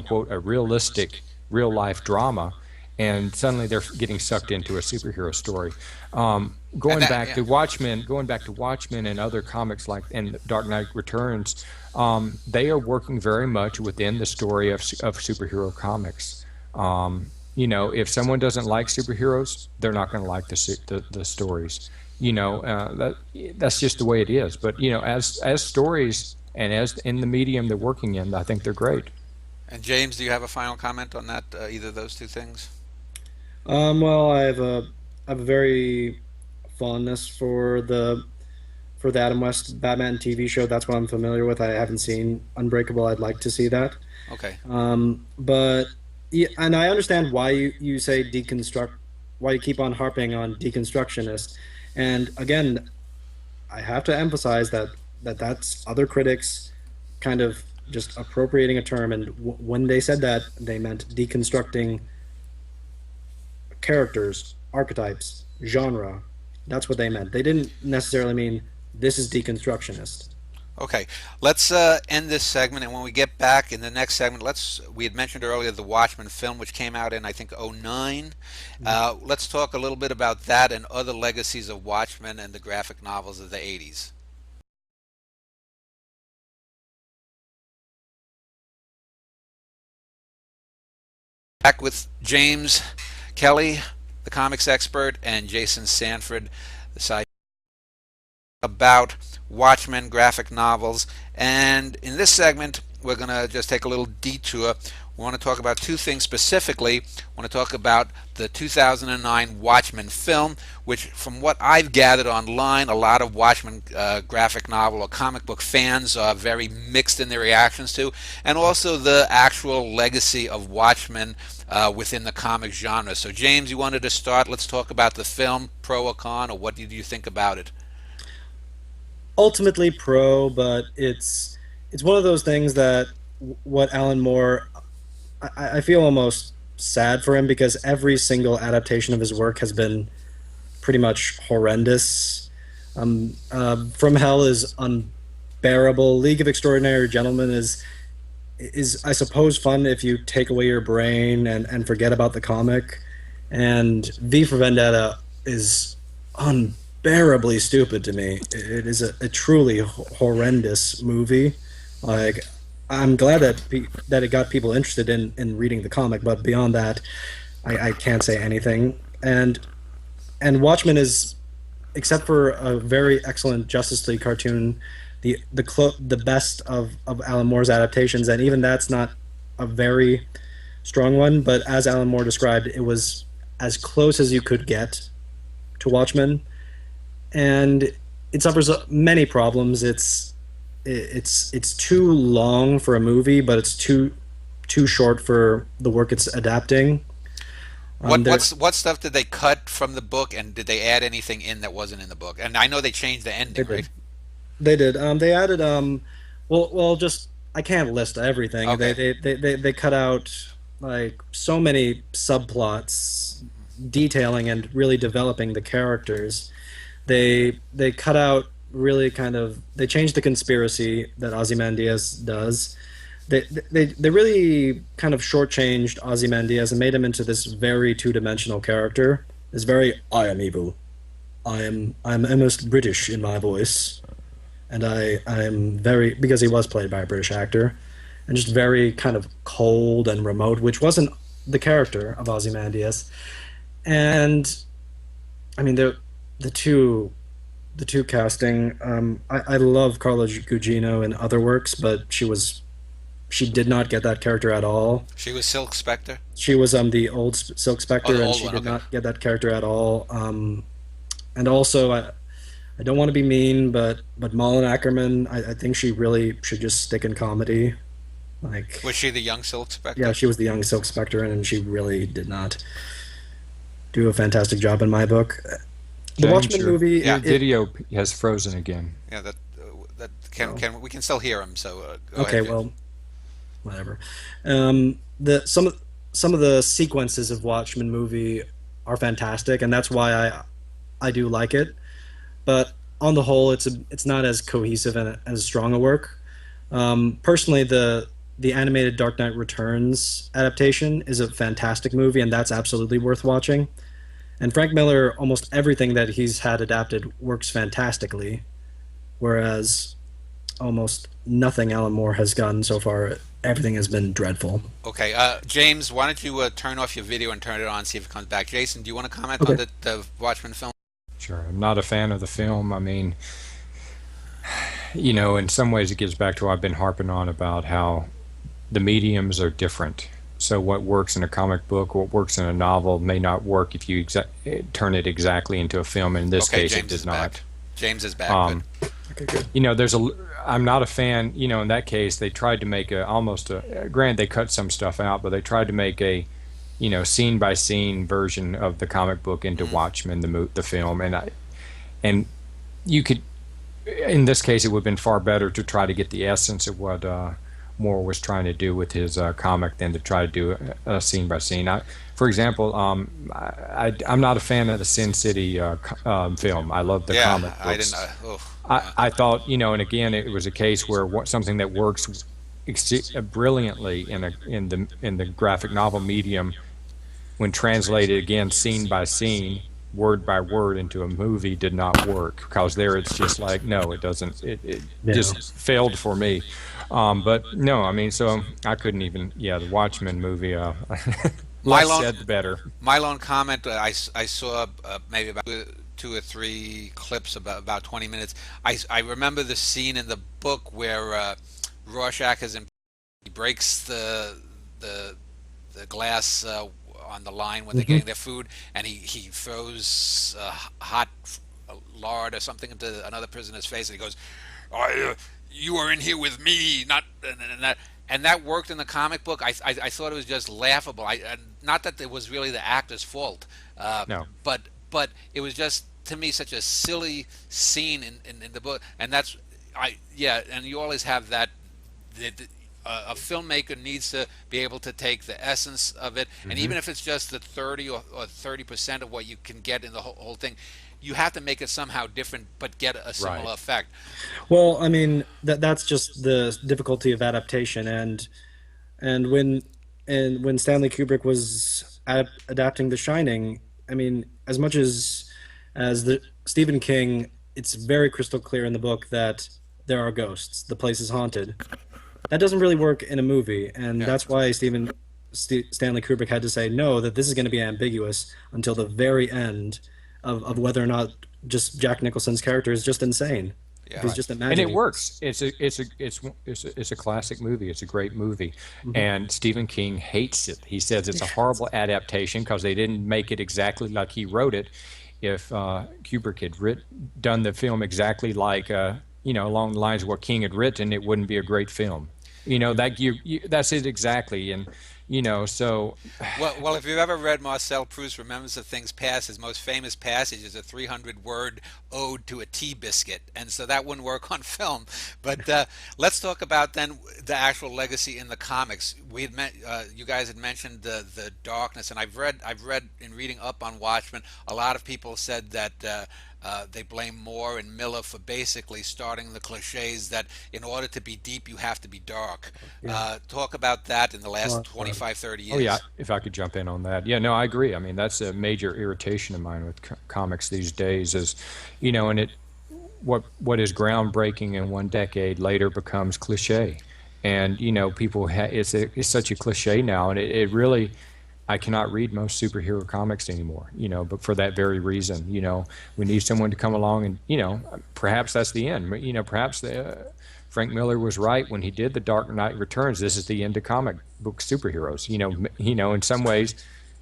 quote, a realistic real life drama, and suddenly they're getting sucked into a superhero story. Going back to Watchmen and other comics like and Dark Knight Returns, they are working very much within the story of superhero comics. If someone doesn't like superheroes, they're not going to like the stories. That's just the way it is. But as stories and as in the medium they're working in, I think they're great.
And James, do you have a final comment on that? Either of those two things?
well, I have a very fondness for the Adam West Batman TV show. That's what I'm familiar with. I haven't seen Unbreakable. I'd like to see that.
Okay.
But yeah, and I understand why you say deconstruct, why you keep on harping on deconstructionist. And again, I have to emphasize that's other critics kind of just appropriating a term, and when they said that, they meant deconstructing characters, archetypes, genre. That's what they meant. They didn't necessarily mean this is deconstructionist.
Okay, let's end this segment, and when we get back in the next segment, we had mentioned earlier the Watchmen film, which came out in, I think, '09. Let's talk a little bit about that and other legacies of Watchmen and the graphic novels of the '80s. Back with James Kelly, the comics expert, and Jason Sanford, the sci about Watchmen graphic novels. And in this segment, we're going to just take a little detour. We want to talk about two things specifically. We want to talk about the 2009 Watchmen film, which, from what I've gathered online, a lot of Watchmen graphic novel or comic book fans are very mixed in their reactions to, and also the actual legacy of Watchmen within the comic genre. So, James, you wanted to start. Let's talk about the film, pro or con, or what did you think about it?
Ultimately pro, but it's one of those things that what Alan Moore, I feel almost sad for him because every single adaptation of his work has been pretty much horrendous. From Hell is unbearable. League of Extraordinary Gentlemen is I suppose fun if you take away your brain and forget about the comic. And V for Vendetta is unbearably stupid to me. It is a truly horrendous movie. Like, I'm glad that it got people interested in reading the comic, but beyond that, I can't say anything. And Watchmen is, except for a very excellent Justice League cartoon, the best of Alan Moore's adaptations, and even that's not a very strong one. But as Alan Moore described, it was as close as you could get to Watchmen, and it suffers many problems. It's too long for a movie, but it's too short for the work it's adapting.
What stuff did they cut from the book, and did they add anything in that wasn't in the book? And I know they changed the
They
ending,
did.
right?
They did. They added. Well, just I can't list everything.
Okay.
They cut out like so many subplots, detailing and really developing the characters. They cut out really kind of they changed the conspiracy that Ozymandias does. They really kind of shortchanged Ozymandias and made him into this very two-dimensional character. This very I am evil. I'm almost British in my voice, and I'm very because he was played by a British actor, and just very kind of cold and remote, which wasn't the character of Ozymandias. And I mean the two the two casting. I love Carla Gugino in other works, but she did not get that character at all.
She was Silk Spectre.
She was the old Silk
Oh,
Spectre,
the
and
old
she
one.
did
Okay.
not get that character at all. And also, I don't want to be mean, but Malin Ackerman, I think she really should just stick in comedy. Like,
Was she the young Silk
yeah,
Spectre?
she was the young Silk Spectre, and she really did not do a fantastic job in my book. The
James,
Watchmen movie,
Yeah.
your video has frozen again.
Yeah, that
oh,
can we can still hear him. So go
okay,
ahead, James.
well, whatever. The some of the sequences of Watchmen movie are fantastic, and that's why I do like it. But on the whole, it's not as cohesive and as strong a work. Personally, the animated Dark Knight Returns adaptation is a fantastic movie, and that's absolutely worth watching. And Frank Miller, almost everything that he's had adapted works fantastically, whereas almost nothing Alan Moore has gotten so far, everything has been dreadful.
Okay, James, why don't you turn off your video and turn it on, see if it comes back. Jason, do you want to comment on
Okay.
the Watchmen film?
Sure, I'm not a fan of the film. I mean, in some ways it gets back to what I've been harping on about how the mediums are different. So what works in a comic book, what works in a novel may not work if you turn it exactly into a film. In this
Okay,
case, it
James is
did
back.
not.
James is back. Good.
Um,
Okay, good.
there's a. I'm not a fan. In that case, they tried to make almost a. Granted, they cut some stuff out, but they tried to make a, scene by scene version of the comic book into
Mm.
Watchmen, the film, and you could. In this case, it would have been far better to try to get the essence of what Moore was trying to do with his comic than to try to do a scene by scene. For example, I'm not a fan of the Sin City film. I love the
Yeah,
comic
I didn't.
books.
I
I thought, and again, it was a case where something that works brilliantly in the graphic novel medium, when translated again scene by scene, word by word into a movie, did not work because there it's just like no, it doesn't. It
Yeah.
just failed for me. But no, I mean, so I couldn't even. Yeah, the Watchmen movie.
my
Less
lone
said, the better.
my lone comment. I saw maybe about two or three clips about 20 minutes. I remember the scene in the book where Rorschach is in. He breaks the glass on the line when they're
Hmm.
getting their food, and he throws hot lard or something into another prisoner's face, and he goes, "You are in here with me," not and that worked in the comic book. I thought it was just laughable. Not that it was really the actor's fault, uh,
No.
but it was just to me such a silly scene in the book, and that's yeah, and you always have that. A filmmaker needs to be able to take the essence of it, and
Hmm.
even if it's just the 30 or 30% of what you can get in the whole thing, you have to make it somehow different, but get a
Right.
similar effect.
Well, I mean that's just the difficulty of adaptation, and when Stanley Kubrick was adapting The Shining, I mean, as much as the Stephen King, it's very crystal clear in the book that there are ghosts, the place is haunted. That doesn't really work in a movie, and
Yeah.
that's why Stanley Kubrick had to say no, that this is going to be ambiguous until the very end of whether or not just Jack Nicholson's character is just insane, if
Yeah.
he's
Right.
just
And it
imagining
works.
this.
It's a classic movie. It's a great movie.
Mhm.
And Stephen King hates it. He says it's a horrible adaptation because they didn't make it exactly like he wrote it. If Kubrick had done the film exactly like along the lines of what King had written, it wouldn't be a great film. That's it exactly. And so
Well, if you've ever read Marcel Proust Remembrance of Things Past, his most famous passage is a 300-word ode to a tea biscuit, and so that wouldn't work on film. But let's talk about then the actual legacy in the comics. You guys had mentioned the darkness, and I've read in reading up on Watchmen, a lot of people said that. They blame Moore and Miller for basically starting the cliches that in order to be deep, you have to be dark.
Yeah.
Talk about that in the last
Well,
25, 30
oh yeah,
years.
if I could jump in on that. Yeah, no, I agree. I mean, that's a major irritation of mine with comics these days is, and what is groundbreaking in one decade later becomes cliche. And it's such a cliche now, and it really I cannot read most superhero comics anymore, but for that very reason, we need someone to come along and, perhaps that's the end. Perhaps Frank Miller was right when he did The Dark Knight Returns. This is the end of comic book superheroes. In some ways,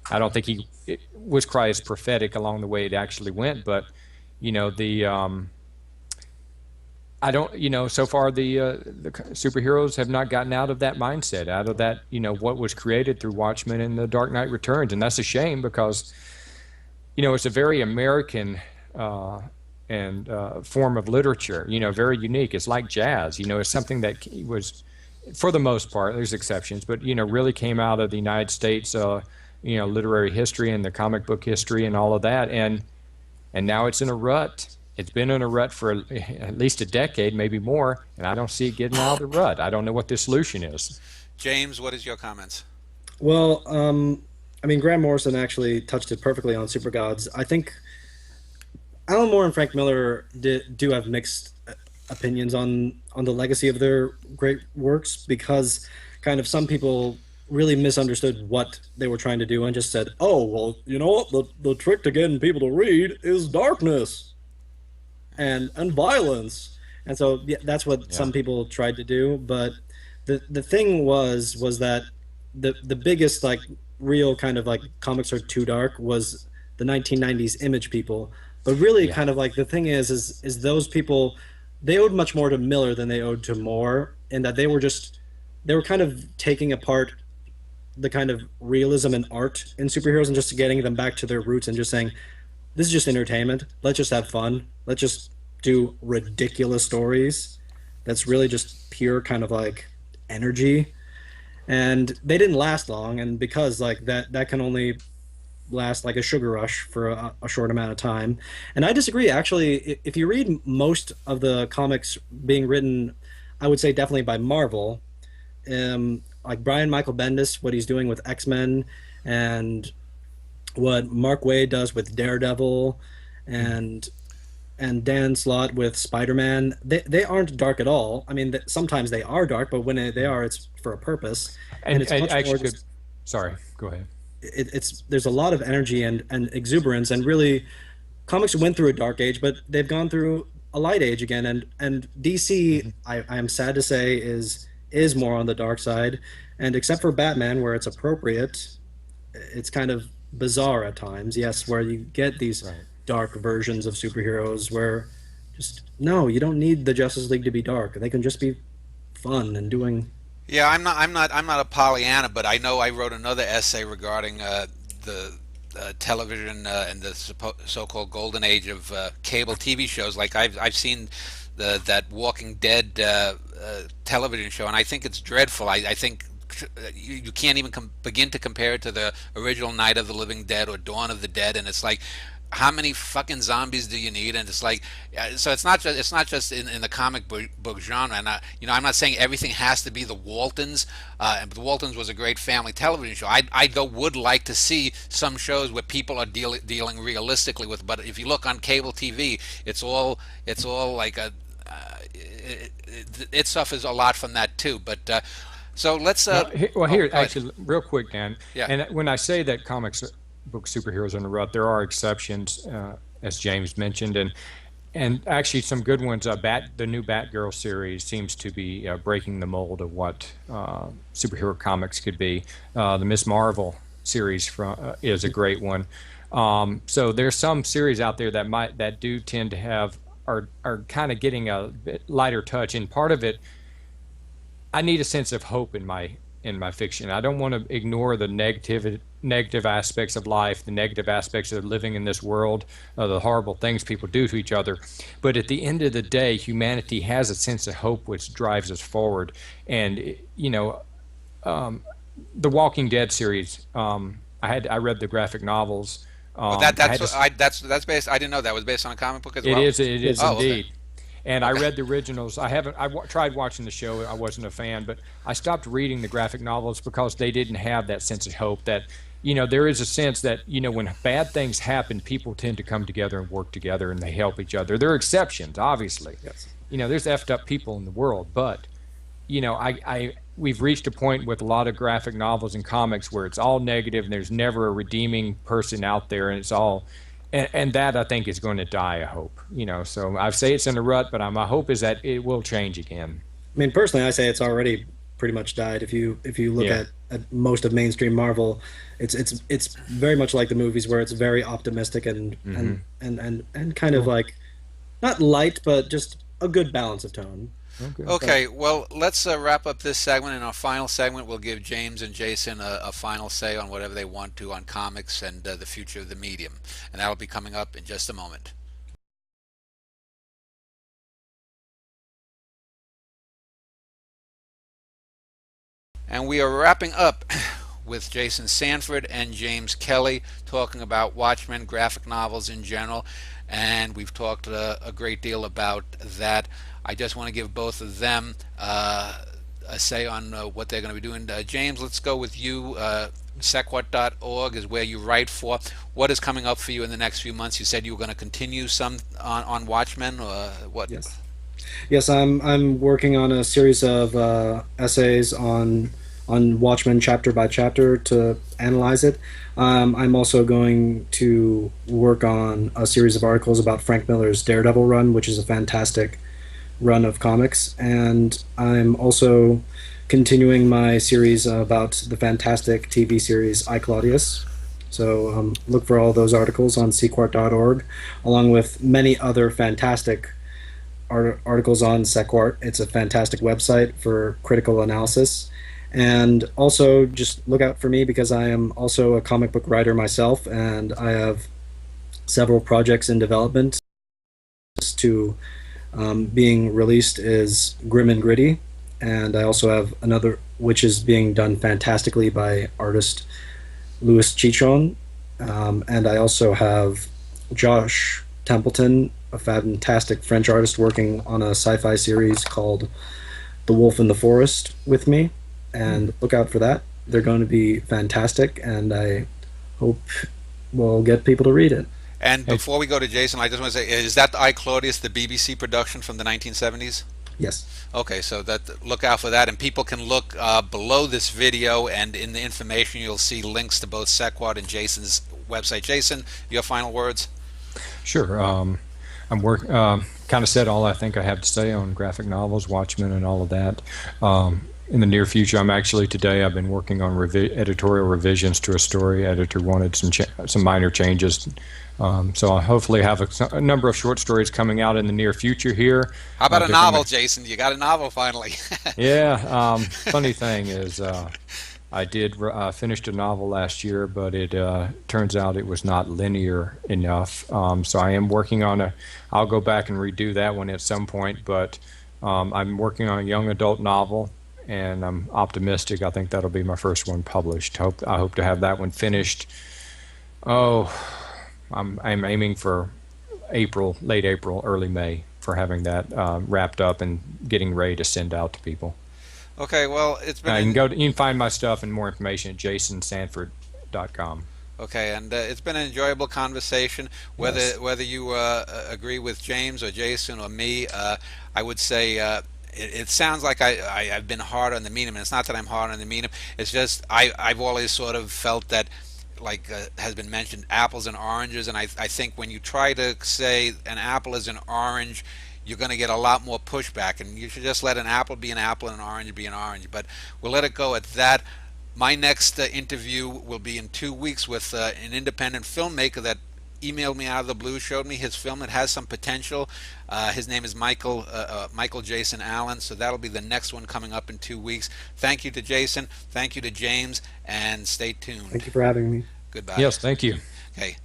I don't think it was quite as prophetic along the way it actually went, but the I don't, so far the superheroes have not gotten out of that mindset, out of that, what was created through Watchmen and The Dark Knight Returns, and that's a shame because, it's a very American and form of literature, very unique. It's like jazz, it's something that was, for the most part, there's exceptions, but really came out of the United States, literary history and the comic book history and all of that, and now it's in a rut. It's been in a rut for at least a decade, maybe more, and I don't see it getting out of the rut. I don't know what the solution is.
James, what is your comments?
Well, I mean, Grant Morrison actually touched it perfectly on Super Gods. I think Alan Moore and Frank Miller do have mixed opinions on the legacy of their great works because kind of some people really misunderstood what they were trying to do and just said, "Oh, well, you know what? The trick to getting people to read is darkness and violence." And so yeah, that's what
Yeah.
some people tried to do, but the thing was that the biggest like real kind of like comics are too dark was the 1990s image people, but really
Yeah.
kind of like the thing is those people, they owed much more to Miller than they owed to Moore, in that they were kind of taking apart the kind of realism and art in superheroes and just getting them back to their roots and just saying, this is just entertainment, let's just have fun, let's just do ridiculous stories that's really just pure kind of like energy. And they didn't last long, and because like that can only last like a sugar rush for a short amount of time. And I disagree. Actually, if you read most of the comics being written, I would say definitely by Marvel, like Brian Michael Bendis, what he's doing with X-Men, and what Mark Waid does with Daredevil, and Dan Slott with Spider-Man, they aren't dark at all. I mean, sometimes they are dark, but when they are, it's for a purpose, and
And
it's
I
much more
actually could,
just
sorry, go ahead.
it's there's a lot of energy and exuberance, and really comics went through a dark age, but they've gone through a light age again, and DC, I am sad to say, is more on the dark side. And except for Batman, where it's appropriate, it's kind of bizarre at times. Yes, where you get these
Right.
dark versions of superheroes where just no, you don't need the Justice League to be dark. They can just be fun and doing.
Yeah, I'm not a Pollyanna, but I know I wrote another essay regarding the television and the so-called golden age of cable TV shows. Like I've seen that Walking Dead television show, and I think it's dreadful. I think you can't even begin to compare it to the original Night of the Living Dead or Dawn of the Dead, and it's like, how many fucking zombies do you need? And it's like, so it's not just in the comic book genre. And I'm not saying everything has to be the Waltons. And the Waltons was a great family television show. Would like to see some shows where people are dealing realistically with. But if you look on cable TV, it's all like a. It suffers a lot from that too. But so let's.
Here,
Go ahead.
actually, real quick, Dan.
Yeah.
And when I say that comics book superheroes in the rut, there are exceptions, as James mentioned, and actually some good ones. The new Batgirl series seems to be breaking the mold of what superhero comics could be. The Miss Marvel series is a great one. So there's some series out there that do tend to are kind of getting a bit lighter touch, and part of it, I need a sense of hope in my fiction. I don't want to ignore the negative aspects of life, the negative aspects of living in this world, the horrible things people do to each other. But at the end of the day, humanity has a sense of hope which drives us forward. And the Walking Dead series, I read the graphic novels.
Well, that's based. I didn't know that was based on a comic book as well.
It is
Oh,
indeed.
okay.
And I
Okay.
read the originals. Tried watching the show. I wasn't a fan, but I stopped reading the graphic novels because they didn't have that sense of hope. That there is a sense that when bad things happen, people tend to come together and work together, and they help each other. There are exceptions, obviously.
Yes.
There's effed up people in the world, but we've reached a point with a lot of graphic novels and comics where it's all negative, and there's never a redeeming person out there, and it's all. And that I think is going to die. I hope, So I say it's in a rut, but my hope is that it will change again.
I mean, personally, I say it's already pretty much died. If you look
Yeah.
at most of mainstream Marvel, it's very much like the movies where it's very optimistic and
Hmm.
and kind of like not light, but just a good balance of tone.
Okay.
But
Okay, well, let's wrap up this segment. In our final segment, we'll give James and Jason a final say on whatever they want to on comics and the future of the medium. And that'll be coming up in just a moment. And we are wrapping up with Jason Sanford and James Kelly talking about Watchmen, graphic novels in general. And we've talked a great deal about that. I just want to give both of them a say on what they're going to be doing. James, let's go with you. Sequart.org is where you write for. What is coming up for you in the next few months? You said you were going to continue some on Watchmen, or what?
yes, yes, I'm working on a series of essays on Watchmen chapter by chapter to analyze it. I'm also going to work on a series of articles about Frank Miller's Daredevil run, which is a fantastic run of comics, and I'm also continuing my series about the fantastic TV series I, Claudius. So look for all those articles on sequart.org, along with many other fantastic articles on Sequart. It's a fantastic website for critical analysis. And also just look out for me because I am also a comic book writer myself, and I have several projects in development. To being released is Grim and Gritty, and I also have another which is being done fantastically by artist Louis Chichon, and I also have Josh Templeton, a fantastic French artist, working on a sci-fi series called The Wolf in the Forest with me, and look out for that. They're going to be fantastic, and I hope we'll get people to read it.
And before we go to Jason, I just want to say, is that I, Claudius, the BBC production from the 1970s?
Yes.
Okay, so look out for that, and people can look below this video, and in the information you'll see links to both Sequart and Jason's website. Jason, your final words?
Sure. Kind of said all I think I have to say on graphic novels, Watchmen, and all of that. in the near future. I'm actually today. I've been working on editorial revisions to a story. Editor wanted some minor changes, so I hopefully have a number of short stories coming out in the near future here.
How about a novel, Jason? You got a novel finally.
Yeah. Funny thing is, I did finished a novel last year, but it turns out it was not linear enough. So I am working on I'll go back and redo that one at some point, but I'm working on a young adult novel, and I'm optimistic. I think that'll be my first one published. I hope to have that one finished. Oh, I'm aiming for late April, early May, for having that wrapped up and getting ready to send out to people.
Okay, well, it's been...
You can find my stuff and more information at jasonsanford.com.
Okay, and it's been an enjoyable conversation. Whether you agree with James or Jason or me, I would say it sounds like I've been hard on the medium, and it's not that I'm hard on the medium. It's just I've always sort of felt that, like has been mentioned, apples and oranges, and I think when you try to say an apple is an orange, you're going to get a lot more pushback, and you should just let an apple be an apple and an orange be an orange. But we'll let it go at that. My next interview will be in 2 weeks with an independent filmmaker that emailed me out of the blue, showed me his film. It has some potential. His name is Michael Jason Allen, so that'll be the next one coming up in 2 weeks. Thank you to Jason. Thank you to James, and stay tuned.
Thank you for having me.
Goodbye.
Yes, thank you.
Okay.